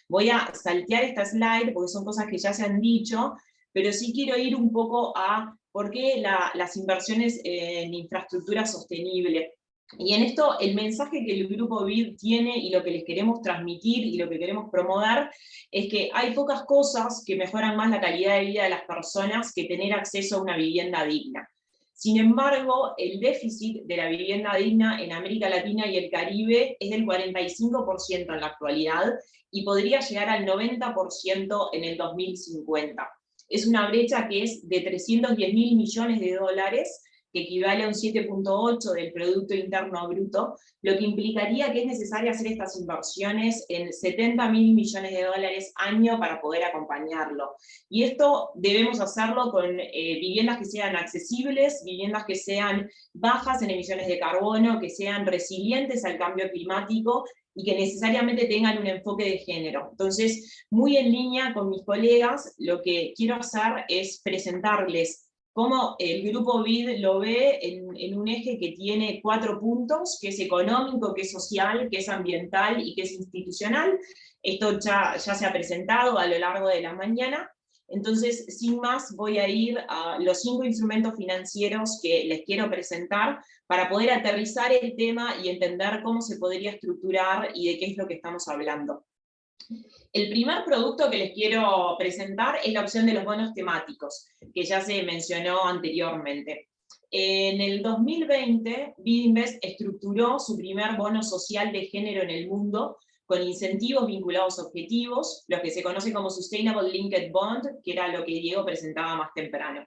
Voy a saltear esta slide porque son cosas que ya se han dicho, pero sí quiero ir un poco a por qué las inversiones en infraestructura sostenible. Y en esto, el mensaje que el Grupo BID tiene y lo que les queremos transmitir y lo que queremos promover es que hay pocas cosas que mejoran más la calidad de vida de las personas que tener acceso a una vivienda digna. Sin embargo, el déficit de la vivienda digna en América Latina y el Caribe es del 45% en la actualidad y podría llegar al 90% en el 2050. Es una brecha que es de 310.000 millones de dólares, que equivale a un 7.8 del Producto Interno Bruto, lo que implicaría que es necesario hacer estas inversiones en 70.000 millones de dólares año para poder acompañarlo. Y esto debemos hacerlo con viviendas que sean accesibles, viviendas que sean bajas en emisiones de carbono, que sean resilientes al cambio climático, y que necesariamente tengan un enfoque de género. Entonces, muy en línea con mis colegas, lo que quiero hacer es presentarles cómo el Grupo BID lo ve en un eje que tiene 4 puntos, que es económico, que es social, que es ambiental y que es institucional. Esto ya se ha presentado a lo largo de la mañana. Entonces, sin más, voy a ir a los 5 instrumentos financieros que les quiero presentar para poder aterrizar el tema y entender cómo se podría estructurar y de qué es lo que estamos hablando. El primer producto que les quiero presentar es la opción de los bonos temáticos, que ya se mencionó anteriormente. En el 2020, BID Invest estructuró su primer bono social de género en el mundo, con incentivos vinculados a objetivos, los que se conoce como Sustainable Linked Bond, que era lo que Diego presentaba más temprano.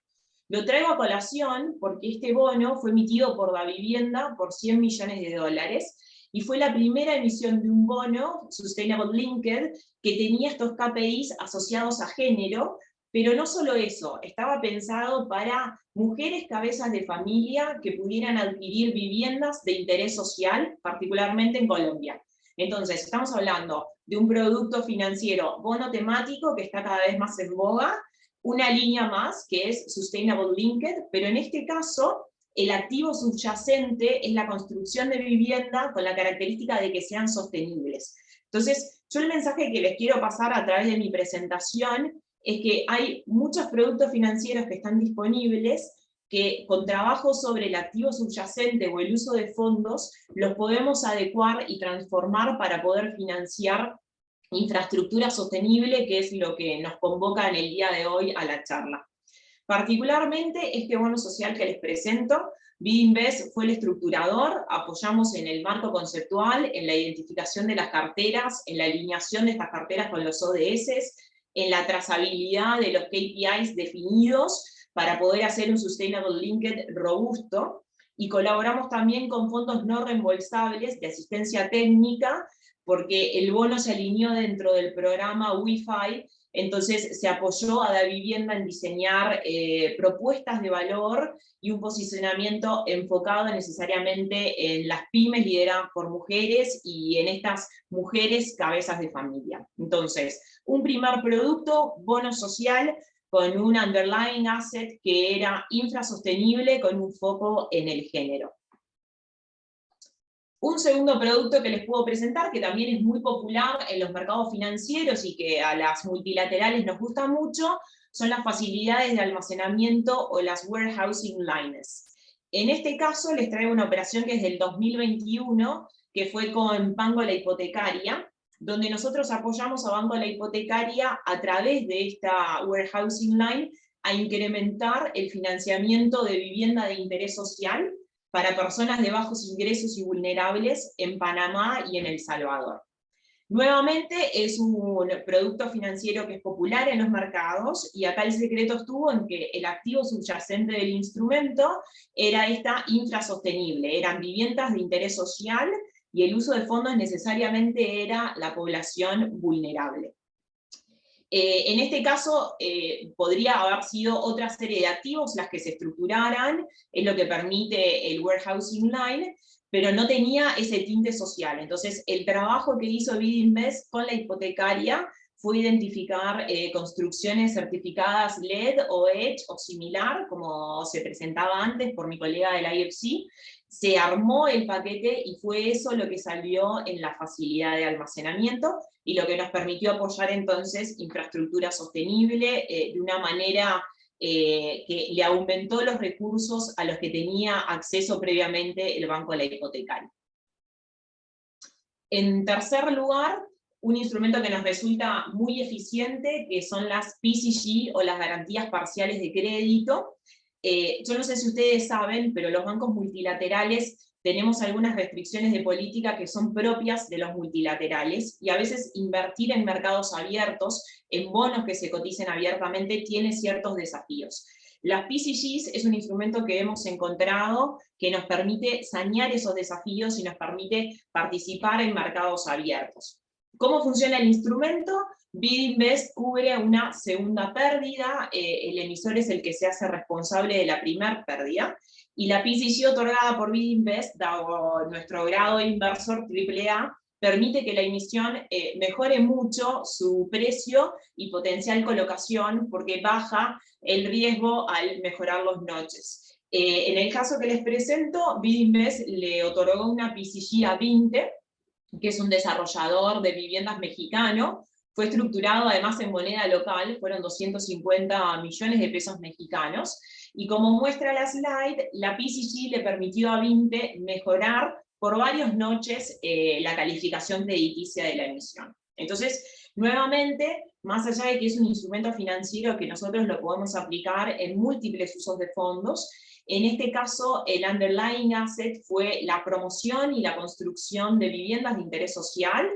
Lo traigo a colación porque este bono fue emitido por Davivienda por 100 millones de dólares, y fue la primera emisión de un bono, Sustainable Linked, que tenía estos KPIs asociados a género, pero no solo eso, estaba pensado para mujeres cabezas de familia que pudieran adquirir viviendas de interés social, particularmente en Colombia. Entonces, estamos hablando de un producto financiero bono temático que está cada vez más en boga, una línea más que es Sustainable Linked, pero en este caso el activo subyacente es la construcción de vivienda con la característica de que sean sostenibles. Entonces, yo el mensaje que les quiero pasar a través de mi presentación es que hay muchos productos financieros que están disponibles, que con trabajo sobre el activo subyacente o el uso de fondos, los podemos adecuar y transformar para poder financiar infraestructura sostenible, que es lo que nos convoca en el día de hoy a la charla. Particularmente, este bono social que les presento, BidInvest fue el estructurador, apoyamos en el marco conceptual, en la identificación de las carteras, en la alineación de estas carteras con los ODS, en la trazabilidad de los KPIs definidos para poder hacer un Sustainable Linked robusto, y colaboramos también con fondos no reembolsables de asistencia técnica, porque el bono se alineó dentro del programa Wi-Fi, entonces se apoyó a Davivienda en diseñar propuestas de valor y un posicionamiento enfocado necesariamente en las pymes lideradas por mujeres y en estas mujeres cabezas de familia. Entonces, un primer producto, bono social, con un underlying asset que era infrasostenible con un foco en el género. Un segundo producto que les puedo presentar, que también es muy popular en los mercados financieros y que a las multilaterales nos gusta mucho, son las facilidades de almacenamiento o las warehousing lines. En este caso les traigo una operación que es del 2021, que fue con Banco La Hipotecaria, donde nosotros apoyamos a Banco La Hipotecaria a través de esta warehousing line a incrementar el financiamiento de vivienda de interés social para personas de bajos ingresos y vulnerables en Panamá y en El Salvador. Nuevamente es un producto financiero que es popular en los mercados, y acá el secreto estuvo en que el activo subyacente del instrumento era esta infrasostenible, eran viviendas de interés social, y el uso de fondos necesariamente era la población vulnerable. En este caso, podría haber sido otra serie de activos las que se estructuraran, es lo que permite el warehousing line, pero no tenía ese tinte social. Entonces, el trabajo que hizo BidInvest con La Hipotecaria fue identificar construcciones certificadas LED o EDGE o similar, como se presentaba antes por mi colega del IFC. Se armó el paquete y fue eso lo que salió en la facilidad de almacenamiento, y lo que nos permitió apoyar entonces infraestructura sostenible de una manera que le aumentó los recursos a los que tenía acceso previamente el Banco de la Hipotecaria. En tercer lugar, un instrumento que nos resulta muy eficiente, que son las PCG o las garantías parciales de crédito. Yo no sé si ustedes saben, pero los bancos multilaterales tenemos algunas restricciones de política que son propias de los multilaterales, y a veces invertir en mercados abiertos, en bonos que se coticen abiertamente, tiene ciertos desafíos. Las PCGs es un instrumento que hemos encontrado que nos permite sanear esos desafíos y nos permite participar en mercados abiertos. ¿Cómo funciona el instrumento? BidInvest cubre una segunda pérdida, el emisor es el que se hace responsable de la primera pérdida, y la PCG otorgada por BidInvest, dado nuestro grado de inversor AAA, permite que la emisión mejore mucho su precio y potencial colocación, porque baja el riesgo al mejorar los notches. En el caso que les presento, BidInvest le otorgó una PCG a Vinte, que es un desarrollador de viviendas mexicano. Fue estructurado además en moneda local, fueron 250 millones de pesos mexicanos, y como muestra la slide, la PCG le permitió a Vinte mejorar por varios notches la calificación crediticia de la emisión. Entonces, nuevamente, más allá de que es un instrumento financiero que nosotros lo podemos aplicar en múltiples usos de fondos, en este caso el underlying asset fue la promoción y la construcción de viviendas de interés social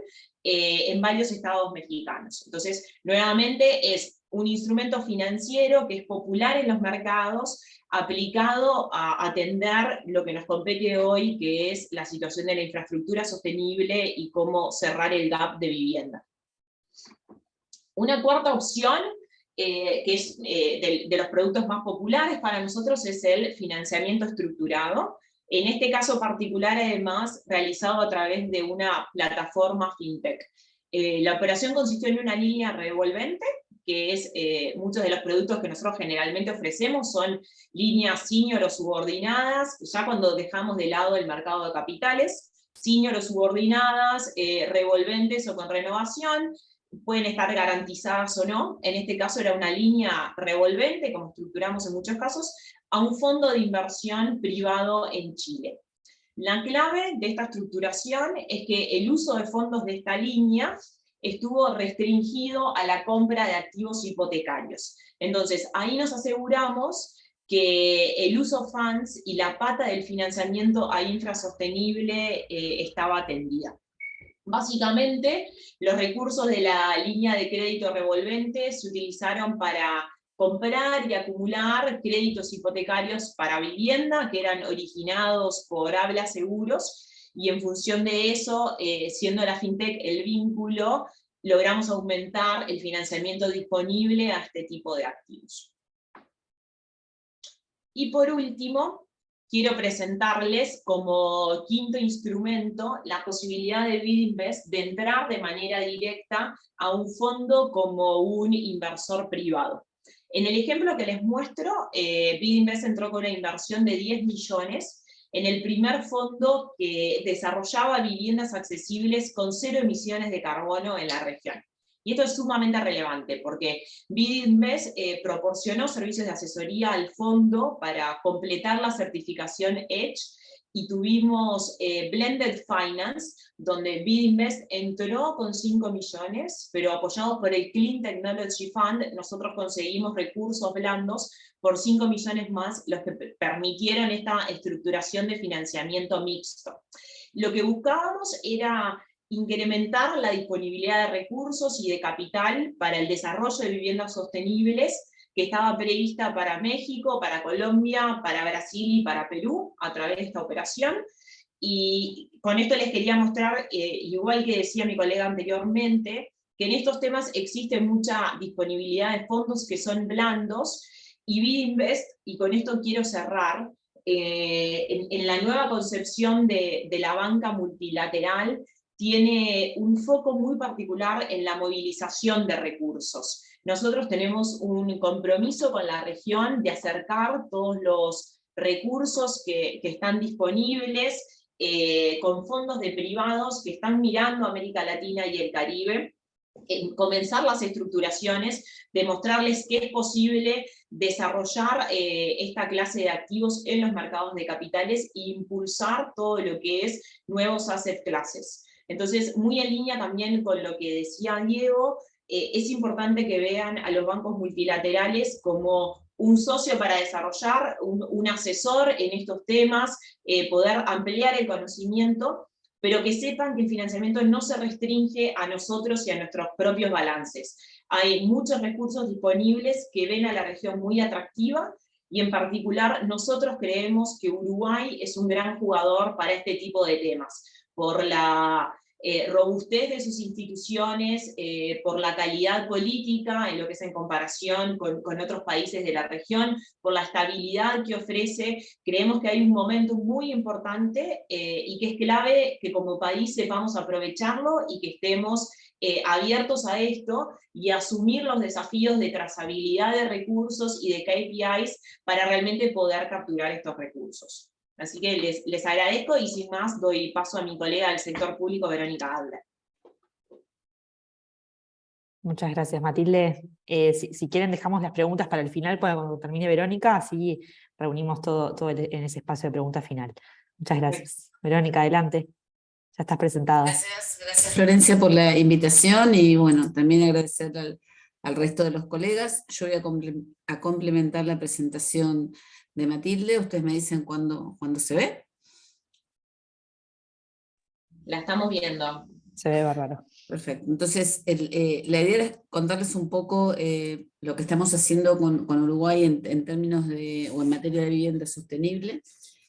en varios estados mexicanos. Entonces, nuevamente es un instrumento financiero que es popular en los mercados, aplicado a atender lo que nos compete hoy, que es la situación de la infraestructura sostenible y cómo cerrar el gap de vivienda. Una cuarta opción, que es de los productos más populares para nosotros, es el financiamiento estructurado. En este caso particular, además, realizado a través de una plataforma fintech. La operación consistió en una línea revolvente, que es muchos de los productos que nosotros generalmente ofrecemos son líneas senior o subordinadas, ya cuando dejamos de lado el mercado de capitales, senior o subordinadas, revolventes o con renovación, pueden estar garantizadas o no. En este caso era una línea revolvente, como estructuramos en muchos casos, a un fondo de inversión privado en Chile. La clave de esta estructuración es que el uso de fondos de esta línea estuvo restringido a la compra de activos hipotecarios. Entonces, ahí nos aseguramos que el uso funds y la pata del financiamiento a infrasostenible estaba atendida. Básicamente, los recursos de la línea de crédito revolvente se utilizaron para comprar y acumular créditos hipotecarios para vivienda, que eran originados por Habla Seguros, y en función de eso, siendo la FinTech el vínculo, logramos aumentar el financiamiento disponible a este tipo de activos. Y por último, quiero presentarles como quinto instrumento la posibilidad de BidInvest de entrar de manera directa a un fondo como un inversor privado. En el ejemplo que les muestro, BidInvest entró con una inversión de 10 millones en el primer fondo que desarrollaba viviendas accesibles con 0 emisiones de carbono en la región. Y esto es sumamente relevante porque BidInvest proporcionó servicios de asesoría al fondo para completar la certificación EDGE, y tuvimos Blended Finance, donde BidInvest entró con 5 millones, pero apoyados por el Clean Technology Fund, nosotros conseguimos recursos blandos por 5 millones más, los que permitieron esta estructuración de financiamiento mixto. Lo que buscábamos era incrementar la disponibilidad de recursos y de capital para el desarrollo de viviendas sostenibles, que estaba prevista para México, para Colombia, para Brasil y para Perú, a través de esta operación. Y con esto les quería mostrar, igual que decía mi colega anteriormente, que en estos temas existe mucha disponibilidad de fondos que son blandos, y BidInvest, y con esto quiero cerrar, en la nueva concepción de la banca multilateral, tiene un foco muy particular en la movilización de recursos. Nosotros tenemos un compromiso con la región de acercar todos los recursos que están disponibles con fondos de privados que están mirando a América Latina y el Caribe, comenzar las estructuraciones, demostrarles que es posible desarrollar esta clase de activos en los mercados de capitales e impulsar todo lo que es nuevos asset classes. Entonces, muy en línea también con lo que decía Diego, es importante que vean a los bancos multilaterales como un socio para desarrollar, un asesor en estos temas, poder ampliar el conocimiento, pero que sepan que el financiamiento no se restringe a nosotros y a nuestros propios balances. Hay muchos recursos disponibles que ven a la región muy atractiva, y en particular nosotros creemos que Uruguay es un gran jugador para este tipo de temas, por la robustez de sus instituciones, por la calidad política en lo que es en comparación con otros países de la región, por la estabilidad que ofrece. Creemos que hay un momento muy importante y que es clave que como país sepamos aprovecharlo y que estemos abiertos a esto y asumir los desafíos de trazabilidad de recursos y de KPIs para realmente poder capturar estos recursos. Así que les agradezco, y sin más doy paso a mi colega del sector público, Verónica Adler. Muchas gracias, Matilde. Si quieren dejamos las preguntas para el final, para cuando termine Verónica, así reunimos todo en ese espacio de pregunta final. Muchas gracias. Verónica, adelante. Ya estás presentada. Gracias Florencia por la invitación, y bueno, también agradecer al resto de los colegas. Yo voy a complementar la presentación de Matilde. Ustedes me dicen cuándo se ve. La estamos viendo. Se ve bárbaro. Perfecto. Entonces, la idea es contarles un poco lo que estamos haciendo con Uruguay en términos o en materia de vivienda sostenible,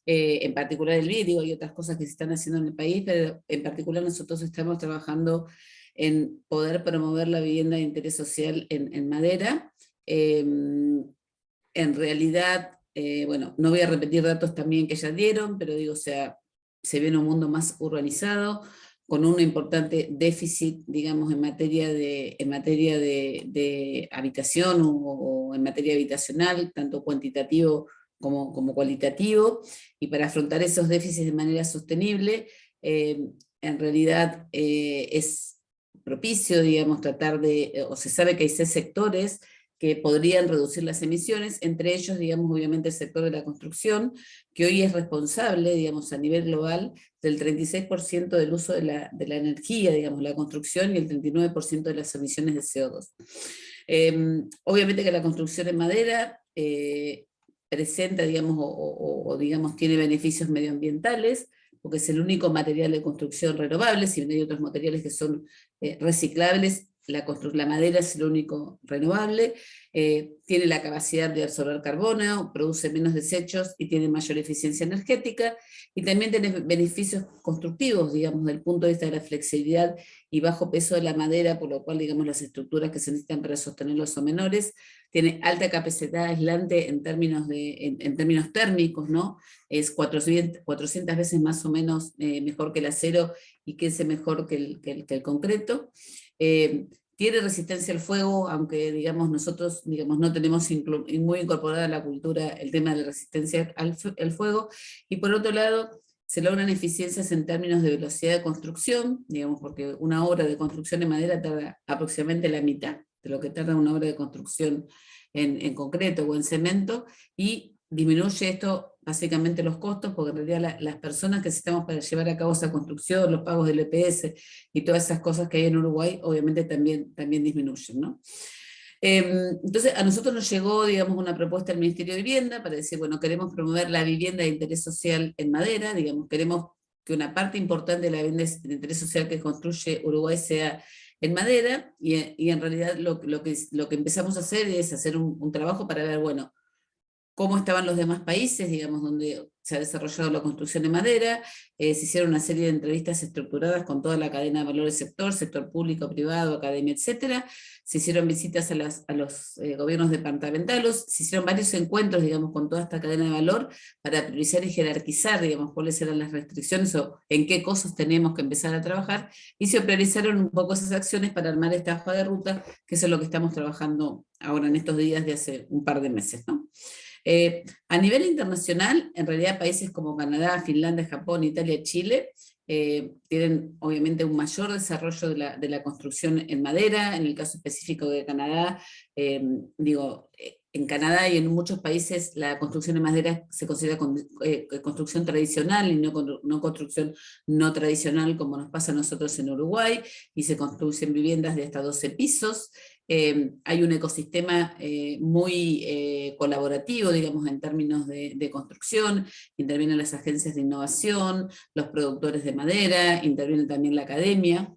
en particular el BID, hay otras cosas que se están haciendo en el país, pero en particular nosotros estamos trabajando en poder promover la vivienda de interés social en madera. En realidad, bueno, no voy a repetir datos también que ya dieron, pero digo, o sea, se ve en un mundo más urbanizado, con un importante déficit, digamos, en materia de habitación o en materia habitacional, tanto cuantitativo como cualitativo, y para afrontar esos déficits de manera sostenible, en realidad es propicio, digamos, tratar de, o se sabe que hay 6 sectores que podrían reducir las emisiones, entre ellos, digamos, obviamente el sector de la construcción, que hoy es responsable, digamos, a nivel global, del 36% del uso de la energía, digamos, la construcción, y el 39% de las emisiones de CO2. Obviamente que la construcción en madera presenta, digamos, digamos, tiene beneficios medioambientales, porque es el único material de construcción renovable, si bien hay otros materiales que son reciclables, la madera es el único renovable, tiene la capacidad de absorber carbono, produce menos desechos y tiene mayor eficiencia energética, y también tiene beneficios constructivos, digamos, desde el punto de vista de la flexibilidad y bajo peso de la madera, por lo cual, digamos, las estructuras que se necesitan para sostenerlos son menores, tiene alta capacidad aislante en términos térmicos, ¿no? Es 400 veces más o menos mejor que el acero y 15 mejor que el concreto. Tiene resistencia al fuego, aunque digamos, nosotros digamos, no tenemos muy incorporada a la cultura el tema de la resistencia al fuego, y por otro lado, se logran eficiencias en términos de velocidad de construcción, digamos, porque una obra de construcción en madera tarda aproximadamente la mitad de lo que tarda una obra de construcción en concreto o en cemento, y disminuye esto básicamente los costos, porque en realidad las personas que necesitamos para llevar a cabo esa construcción, los pagos del EPS y todas esas cosas que hay en Uruguay, obviamente también disminuyen, ¿no? Entonces a nosotros nos llegó, digamos, una propuesta del Ministerio de Vivienda para decir, bueno, queremos promover la vivienda de interés social en madera, digamos, queremos que una parte importante de la vivienda de interés social que construye Uruguay sea en madera, y en realidad lo que empezamos a hacer es hacer un trabajo para ver, bueno, cómo estaban los demás países, digamos, donde se ha desarrollado la construcción de madera. Se hicieron una serie de entrevistas estructuradas con toda la cadena de valor del sector público, privado, academia, etc. Se hicieron visitas a los gobiernos departamentales, se hicieron varios encuentros, digamos, con toda esta cadena de valor para priorizar y jerarquizar, digamos, cuáles eran las restricciones o en qué cosas teníamos que empezar a trabajar, y se priorizaron un poco esas acciones para armar esta hoja de ruta, que eso es lo que estamos trabajando ahora en estos días de hace un par de meses, ¿no? A nivel internacional, en realidad países como Canadá, Finlandia, Japón, Italia, Chile, tienen obviamente un mayor desarrollo de la construcción en madera. En el caso específico de Canadá, en Canadá y en muchos países la construcción en madera se considera construcción tradicional y no construcción no tradicional, como nos pasa a nosotros en Uruguay, y se construyen viviendas de hasta 12 pisos. Hay un ecosistema muy colaborativo, digamos, en términos de construcción. Intervienen las agencias de innovación, los productores de madera, interviene también la academia.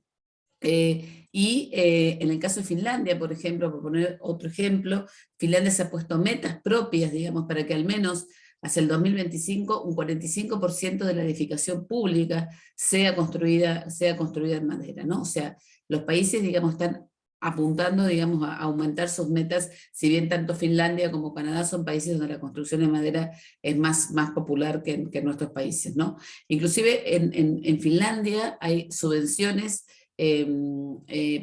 En el caso de Finlandia, por ejemplo, por poner otro ejemplo, Finlandia se ha puesto metas propias, digamos, para que al menos hacia el 2025 un 45% de la edificación pública sea construida en madera, ¿no? O sea, los países, digamos, están apuntando, digamos, a aumentar sus metas, si bien tanto Finlandia como Canadá son países donde la construcción de madera es más popular que en nuestros países, ¿no? Inclusive en Finlandia hay subvenciones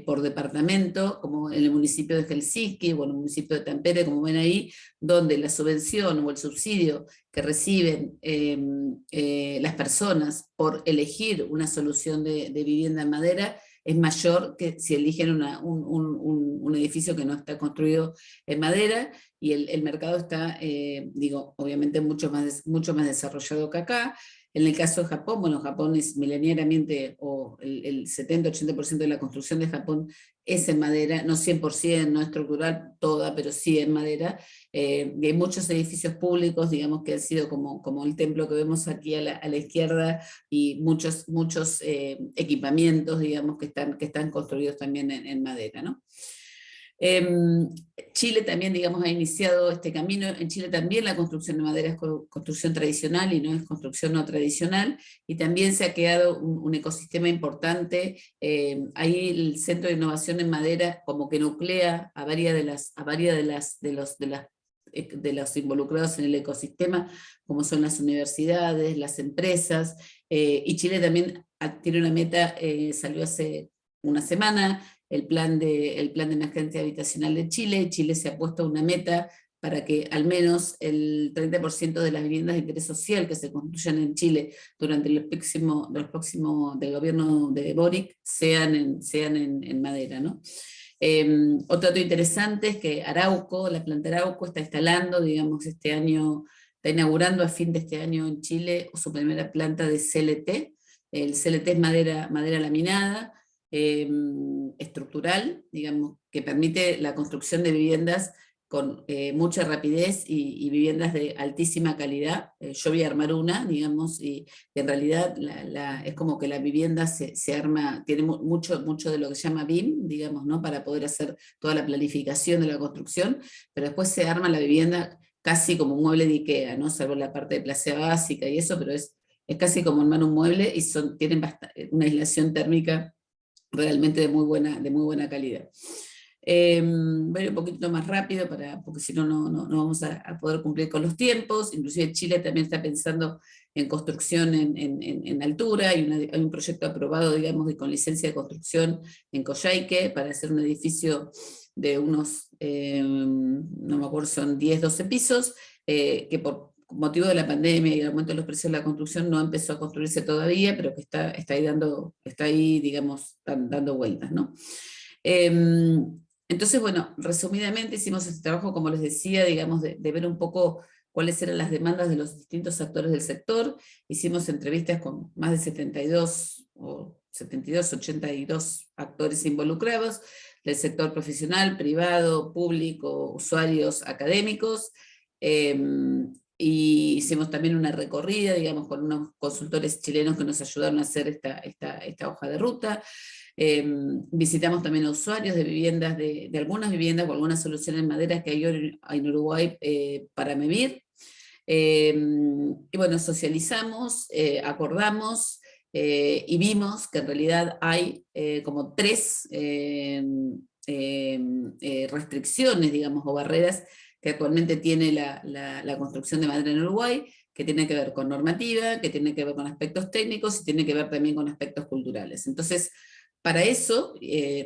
por departamento, como en el municipio de Helsinki o en el municipio de Tampere, como ven ahí, donde la subvención o el subsidio que reciben las personas por elegir una solución de vivienda en madera es mayor que si eligen un edificio que no está construido en madera, y el mercado está, obviamente mucho más desarrollado que acá. En el caso de Japón, bueno, Japón es milenariamente, o el 70-80% de la construcción de Japón es en madera, no 100%, no estructural toda, pero sí en madera. Y hay muchos edificios públicos, digamos, que han sido como el templo que vemos aquí a la izquierda, y muchos equipamientos, digamos, que están construidos también en madera, ¿no? Chile también, digamos, ha iniciado este camino. En Chile también la construcción de madera es construcción tradicional y no es construcción no tradicional, y también se ha creado un ecosistema importante. Ahí el Centro de Innovación en Madera como que nuclea a varias de los involucrados en el ecosistema, como son las universidades, las empresas, y Chile también tiene una meta, salió hace una semana, el plan de emergencia habitacional de Chile. Chile se ha puesto una meta para que al menos el 30% de las viviendas de interés social que se construyan en Chile durante los próximos del gobierno de Boric sean en madera, ¿no? Otro dato interesante es que Arauco, la planta Arauco, está instalando, digamos, este año, está inaugurando a fin de este año en Chile su primera planta de CLT. El CLT es madera laminada, estructural, digamos, que permite la construcción de viviendas con mucha rapidez y viviendas de altísima calidad. Yo voy a armar una, digamos, y en realidad es como que la vivienda se arma, tiene mucho de lo que se llama BIM, digamos, ¿no? Para poder hacer toda la planificación de la construcción, pero después se arma la vivienda casi como un mueble de IKEA, ¿no? Salvo la parte de placea básica y eso, pero es casi como armar un mueble y tienen una aislación térmica realmente de muy buena calidad. Voy un poquito más rápido, porque si no, no vamos a poder cumplir con los tiempos. Inclusive Chile también está pensando en construcción en altura, hay un proyecto aprobado, digamos, con licencia de construcción en Coyhaique para hacer un edificio de unos, no me acuerdo, son 10, 12 pisos, que por motivo de la pandemia y el aumento de los precios de la construcción no empezó a construirse todavía, pero que está ahí, digamos, dando vueltas, ¿no? Entonces, bueno, resumidamente hicimos este trabajo, como les decía, digamos, de ver un poco cuáles eran las demandas de los distintos actores del sector. Hicimos entrevistas con más de 72, 82 actores involucrados, del sector profesional, privado, público, usuarios, académicos, y hicimos también una recorrida, digamos, con unos consultores chilenos que nos ayudaron a hacer esta hoja de ruta. Visitamos también a usuarios de viviendas, de algunas viviendas o algunas soluciones en madera que hay hoy en Uruguay para MEVIR. Y bueno, socializamos, acordamos y vimos que en realidad hay como 3 restricciones, digamos, o barreras que actualmente tiene la construcción de madera en Uruguay, que tiene que ver con normativa, que tiene que ver con aspectos técnicos y tiene que ver también con aspectos culturales. Entonces, para eso,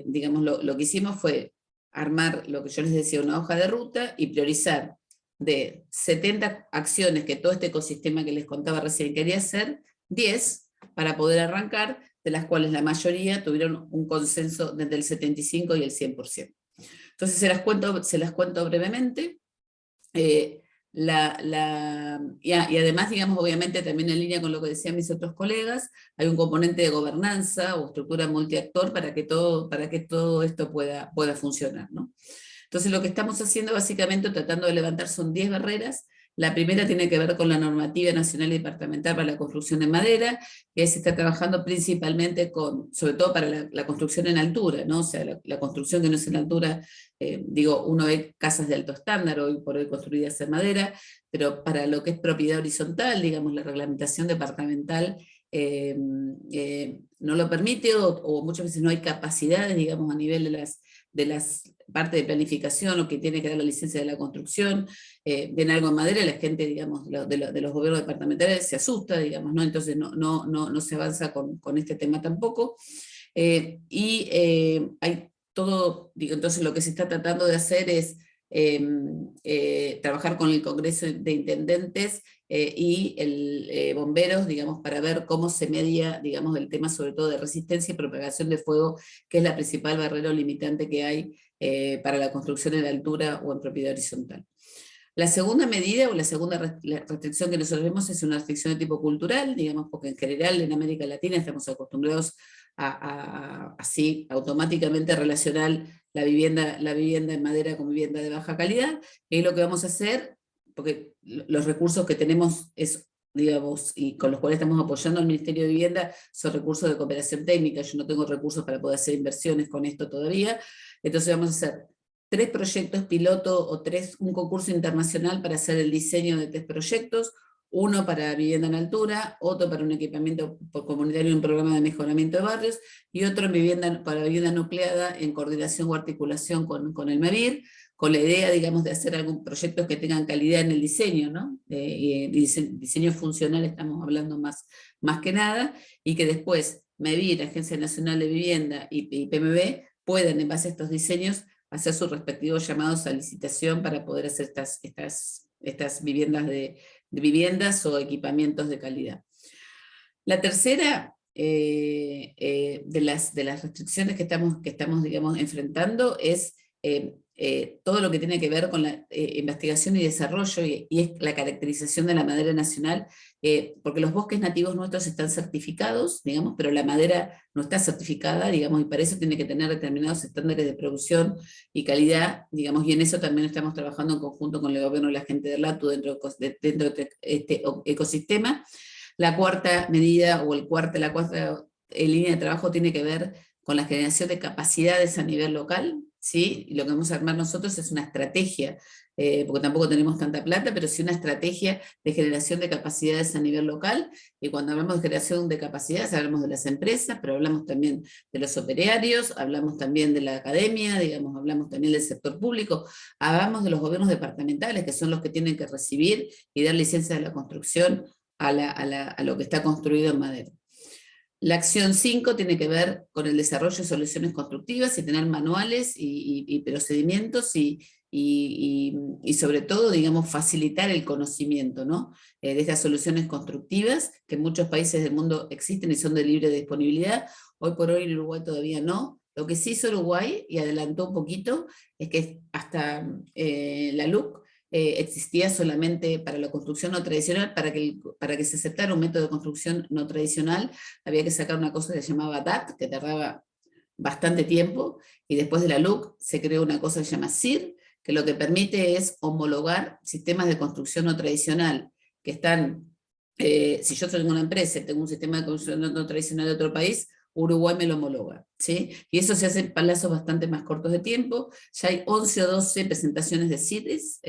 digamos, lo que hicimos fue armar lo que yo les decía, una hoja de ruta y priorizar de 70 acciones que todo este ecosistema que les contaba recién quería hacer, 10 para poder arrancar, de las cuales la mayoría tuvieron un consenso desde el 75 y el 100%. Entonces se las cuento brevemente. Y además, digamos, obviamente también en línea con lo que decían mis otros colegas, hay un componente de gobernanza o estructura multiactor para que todo esto pueda funcionar, ¿no? Entonces lo que estamos haciendo básicamente tratando de levantar son 10 barreras. La primera tiene que ver con la normativa nacional y departamental para la construcción de madera, que se está trabajando principalmente sobre todo para la construcción en altura, ¿no? O sea, la construcción que no es en altura, uno ve casas de alto estándar hoy por hoy construidas en madera, pero para lo que es propiedad horizontal, digamos, la reglamentación departamental no lo permite, o muchas veces no hay capacidades, digamos, a nivel de las partes de planificación o que tiene que dar la licencia de la construcción. Ven algo en madera, la gente, digamos, de los gobiernos departamentales se asusta, digamos, ¿no? Entonces no se avanza con este tema tampoco. Hay todo, entonces lo que se está tratando de hacer es trabajar con el Congreso de Intendentes y bomberos, digamos, para ver cómo se media, digamos, el tema sobre todo de resistencia y propagación de fuego, que es la principal barrera o limitante que hay para la construcción en altura o en propiedad horizontal. La segunda medida o la segunda restricción que nosotros vemos es una restricción de tipo cultural, digamos, porque en general en América Latina estamos acostumbrados a así automáticamente relacionar la vivienda en madera con vivienda de baja calidad, y lo que vamos a hacer, porque los recursos que tenemos digamos, y con los cuales estamos apoyando al Ministerio de Vivienda, son recursos de cooperación técnica. Yo no tengo recursos para poder hacer inversiones con esto todavía, entonces vamos a hacer 3 proyectos piloto o un concurso internacional para hacer el diseño de 3 proyectos, uno para vivienda en altura, otro para un equipamiento comunitario y un programa de mejoramiento de barrios, y otro para vivienda nucleada en coordinación o articulación con el MEVIR, con la idea, digamos, de hacer algún proyectos que tengan calidad en el diseño, ¿no? Diseño funcional estamos hablando más que nada, y que después MEVIR, Agencia Nacional de Vivienda y PMB puedan, en base a estos diseños, hacer sus respectivos llamados a licitación para poder hacer estas viviendas viviendas o equipamientos de calidad. La tercera de las restricciones que estamos digamos, enfrentando es todo lo que tiene que ver con la investigación y desarrollo, y es la caracterización de la madera nacional, porque los bosques nativos nuestros están certificados, digamos, pero la madera no está certificada, digamos, y para eso tiene que tener determinados estándares de producción y calidad, digamos, y en eso también estamos trabajando en conjunto con el gobierno y la gente del LATU dentro de este ecosistema. La cuarta medida, o la cuarta línea de trabajo tiene que ver con la generación de capacidades a nivel local, ¿sí? Y lo que vamos a armar nosotros es una estrategia, porque tampoco tenemos tanta plata, pero sí una estrategia de generación de capacidades a nivel local, y cuando hablamos de generación de capacidades hablamos de las empresas, pero hablamos también de los operarios, hablamos también de la academia, digamos, hablamos también del sector público, hablamos de los gobiernos departamentales, que son los que tienen que recibir y dar licencias de la construcción a lo que está construido en madera. La acción 5 tiene que ver con el desarrollo de soluciones constructivas y tener manuales y procedimientos y sobre todo, digamos, facilitar el conocimiento, ¿no? De estas soluciones constructivas que en muchos países del mundo existen y son de libre disponibilidad. Hoy por hoy en Uruguay todavía no. Lo que sí hizo Uruguay, y adelantó un poquito, es que hasta la LUC existía solamente para la construcción no tradicional. Para que se aceptara un método de construcción no tradicional, había que sacar una cosa que se llamaba DAT, que tardaba bastante tiempo, y después de la LUC se creó una cosa que se llama CIR, que lo que permite es homologar sistemas de construcción no tradicional, que están, si yo tengo una empresa y tengo un sistema de construcción no tradicional de otro país, Uruguay me lo homologa, ¿sí? Y eso se hace en plazos bastante más cortos de tiempo. Ya hay 11 o 12 presentaciones de CITES,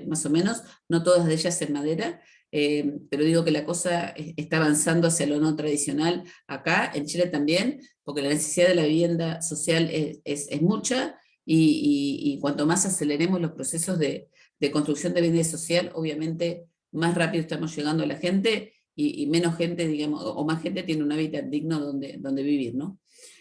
más o menos, no todas de ellas en madera, pero digo que la cosa está avanzando hacia lo no tradicional acá, en Chile también, porque la necesidad de la vivienda social es mucha, y cuanto más aceleremos los procesos de construcción de vivienda social, obviamente más rápido estamos llegando a la gente, y menos gente, digamos, o más gente tiene un hábitat digno donde vivir, ¿no?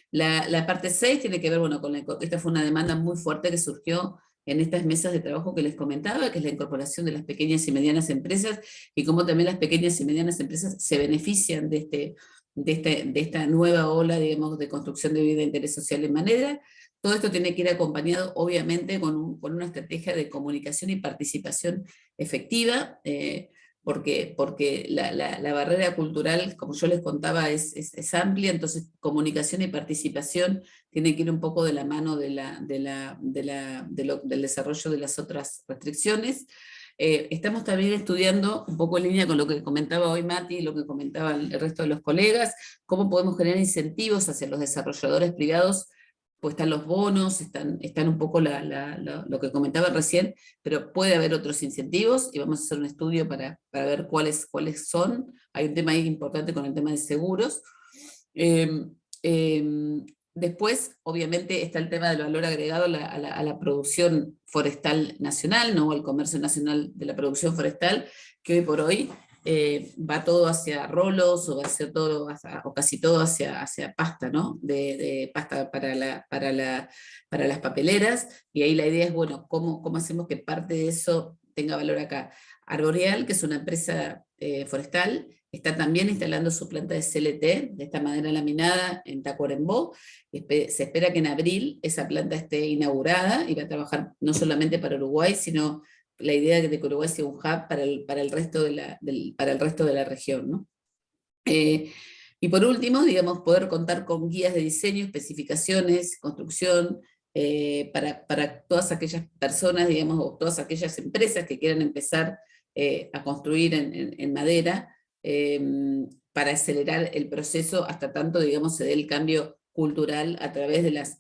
La parte 6 tiene que ver, bueno, esta fue una demanda muy fuerte que surgió en estas mesas de trabajo que les comentaba, que es la incorporación de las pequeñas y medianas empresas, y cómo también las pequeñas y medianas empresas se benefician de esta nueva ola, digamos, de construcción de vida de interés social en madera. Todo esto tiene que ir acompañado, obviamente, con una estrategia de comunicación y participación efectiva, porque la barrera cultural, como yo les contaba, es amplia, entonces comunicación y participación tienen que ir un poco de la mano del desarrollo de las otras restricciones. Estamos también estudiando, un poco en línea con lo que comentaba hoy Mati y lo que comentaban el resto de los colegas, cómo podemos generar incentivos hacia los desarrolladores privados. Pues están los bonos, están un poco lo que comentaba recién, pero puede haber otros incentivos, y vamos a hacer un estudio para ver cuáles son. Hay un tema ahí importante con el tema de seguros. Después, obviamente, está el tema del valor agregado a la producción forestal nacional, ¿no? Al comercio nacional de la producción forestal, que hoy por hoy va todo hacia rolos, o va hacia todo, o casi todo hacia pasta, ¿no? De pasta para las papeleras, y ahí la idea es, bueno, ¿cómo hacemos que parte de eso tenga valor acá? Arboreal, que es una empresa forestal, está también instalando su planta de CLT, de esta madera laminada, en Tacuarembó. Se espera que en abril esa planta esté inaugurada, y va a trabajar no solamente para Uruguay, sino la idea de que Uruguay sea un hub para el resto de la región, ¿no? Y por último, digamos, poder contar con guías de diseño, especificaciones, construcción, para todas aquellas personas, digamos, o todas aquellas empresas que quieran empezar a construir en madera, para acelerar el proceso hasta tanto, digamos, se dé el cambio cultural a través de las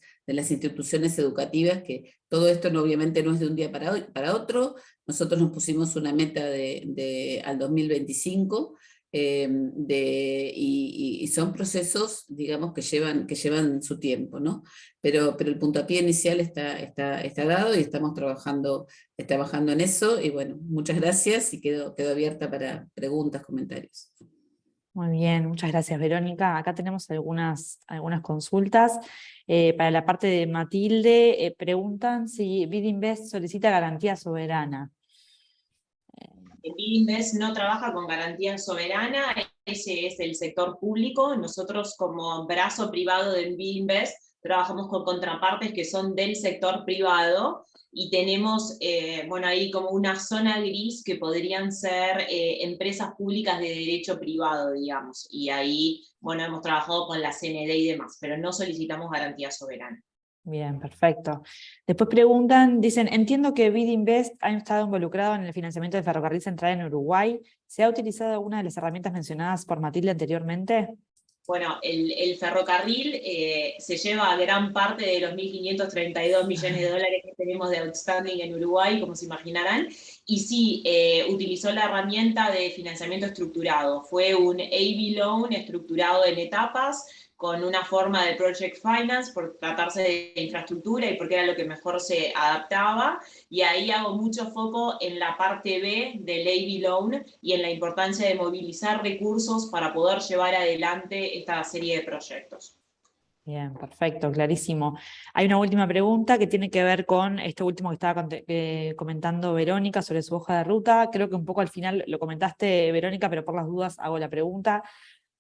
instituciones educativas, que todo esto obviamente no es de un día para otro. Nosotros nos pusimos una meta al 2025, y son procesos, digamos, que llevan su tiempo, ¿no? Pero el puntapié inicial está dado, y estamos trabajando en eso, y bueno, muchas gracias, y quedo abierta para preguntas, comentarios. Muy bien, muchas gracias, Verónica. Acá tenemos algunas consultas. Para la parte de Matilde, preguntan si BidInvest solicita garantía soberana. BidInvest no trabaja con garantía soberana, ese es el sector público. Nosotros como brazo privado de BidInvest trabajamos con contrapartes que son del sector privado y tenemos, bueno, ahí como una zona gris que podrían ser empresas públicas de derecho privado, digamos, y ahí, bueno, hemos trabajado con la CND y demás, pero no solicitamos garantía soberana. Bien, perfecto. Después preguntan, dicen, entiendo que BidInvest ha estado involucrado en el financiamiento del ferrocarril central en Uruguay. ¿Se ha utilizado alguna de las herramientas mencionadas por Matilde anteriormente? Bueno, el ferrocarril se lleva gran parte de los 1.532 millones de dólares que tenemos de outstanding en Uruguay, como se imaginarán, y sí, utilizó la herramienta de financiamiento estructurado. Fue un A/B loan estructurado en etapas, con una forma de project finance, por tratarse de infraestructura y porque era lo que mejor se adaptaba, y ahí hago mucho foco en la parte B del A/B loan y en la importancia de movilizar recursos para poder llevar adelante esta serie de proyectos. Bien, perfecto, clarísimo. Hay una última pregunta que tiene que ver con esto último que estaba comentando Verónica sobre su hoja de ruta. Creo que un poco al final lo comentaste, Verónica, pero por las dudas hago la pregunta.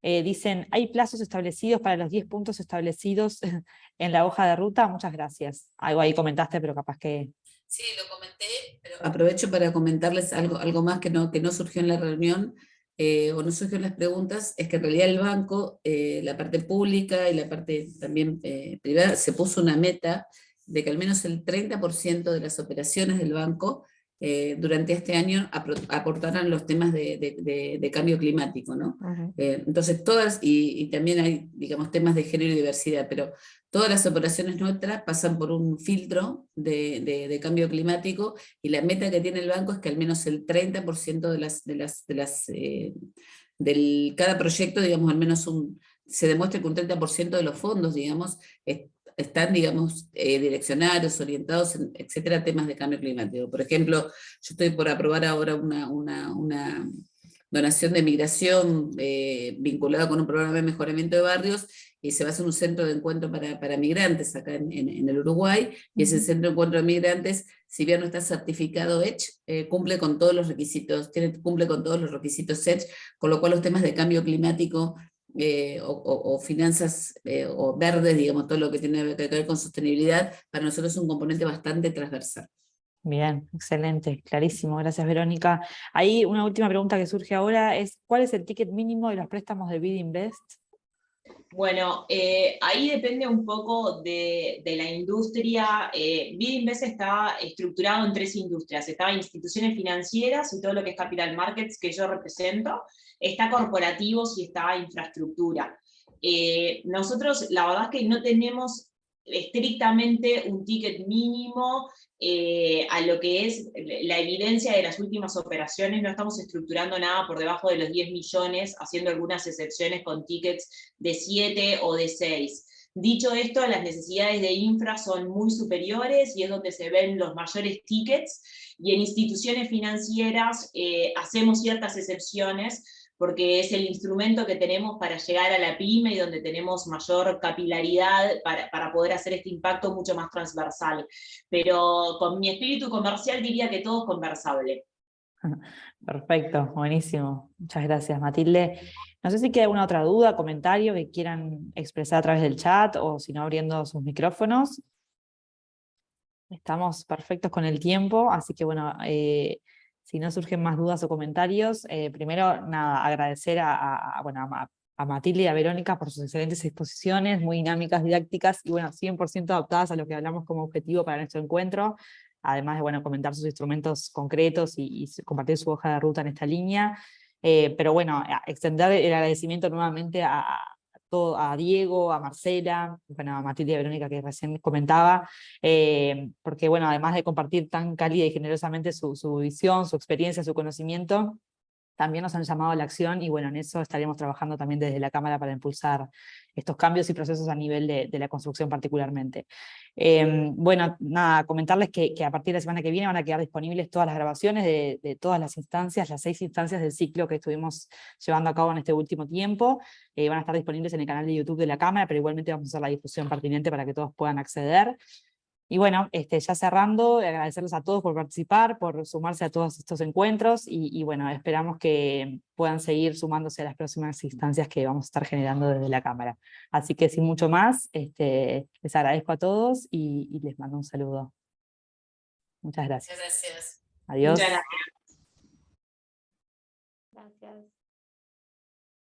Dicen, ¿hay plazos establecidos para los 10 puntos establecidos en la hoja de ruta? Muchas gracias. Algo ahí comentaste, pero capaz que... Sí, lo comenté, pero aprovecho para comentarles algo más que no surgió en la reunión, o no surgió en las preguntas, es que en realidad el banco, la parte pública y la parte también privada, se puso una meta de que al menos el 30% de las operaciones del banco durante este año aportaran los temas de cambio climático, ¿no? Uh-huh. Entonces todas, y también hay, digamos, temas de género y diversidad, pero todas las operaciones nuestras pasan por un filtro de cambio climático, y la meta que tiene el banco es que al menos el 30% cada proyecto, digamos, al menos se demuestre que un 30% de los fondos, digamos, están, digamos, direccionados, orientados, etcétera, a temas de cambio climático. Por ejemplo, yo estoy por aprobar ahora una donación de migración vinculada con un programa de mejoramiento de barrios, y se va a hacer un centro de encuentro para migrantes acá en el Uruguay, y ese centro de encuentro de migrantes, si bien no está certificado EDGE, cumple con todos los requisitos, cumple con todos los requisitos EDGE, con lo cual los temas de cambio climático o finanzas o verdes, digamos, todo lo que tiene que ver con sostenibilidad, para nosotros es un componente bastante transversal. Bien, excelente, clarísimo, gracias Verónica. Ahí una última pregunta que surge ahora es, ¿cuál es el ticket mínimo de los préstamos de BidInvest? Bueno, ahí depende un poco de la industria. BidInvest está estructurado en 3 industrias. Está instituciones financieras y todo lo que es capital markets que yo represento. Está corporativos y está infraestructura. Nosotros, la verdad es que no tenemos estrictamente un ticket mínimo a lo que es la evidencia de las últimas operaciones. No estamos estructurando nada por debajo de los 10 millones, haciendo algunas excepciones con tickets de 7 o de 6. Dicho esto, las necesidades de infra son muy superiores y es donde se ven los mayores tickets, y en instituciones financieras hacemos ciertas excepciones porque es el instrumento que tenemos para llegar a la pyme y donde tenemos mayor capilaridad para poder hacer este impacto mucho más transversal. Pero con mi espíritu comercial diría que todo es conversable. Perfecto, buenísimo. Muchas gracias, Matilde. No sé si queda alguna otra duda, comentario que quieran expresar a través del chat o si no abriendo sus micrófonos. Estamos perfectos con el tiempo, así que bueno, si no surgen más dudas o comentarios, primero nada, agradecer a Matilde y a Verónica por sus excelentes exposiciones, muy dinámicas, didácticas y bueno, 100% adaptadas a lo que hablamos como objetivo para nuestro encuentro, además de bueno, comentar sus instrumentos concretos y compartir su hoja de ruta en esta línea. Pero bueno, extender el agradecimiento nuevamente a Diego, a Marcela, bueno, a Matilde y a Verónica que recién comentaba, porque bueno, además de compartir tan cálida y generosamente su visión, su experiencia, su conocimiento, también nos han llamado a la acción y bueno, en eso estaremos trabajando también desde la Cámara para impulsar estos cambios y procesos a nivel de la construcción particularmente. Bueno, nada, comentarles que a partir de la semana que viene van a quedar disponibles todas las grabaciones de todas las instancias, las 6 instancias del ciclo que estuvimos llevando a cabo en este último tiempo. Van a estar disponibles en el canal de YouTube de la Cámara, pero igualmente vamos a hacer la difusión pertinente para que todos puedan acceder. Y bueno, ya cerrando, agradecerles a todos por participar, por sumarse a todos estos encuentros, y bueno, esperamos que puedan seguir sumándose a las próximas instancias que vamos a estar generando desde la Cámara. Así que sin mucho más, les agradezco a todos y les mando un saludo. Muchas gracias. Muchas gracias. Adiós. Muchas gracias. Gracias.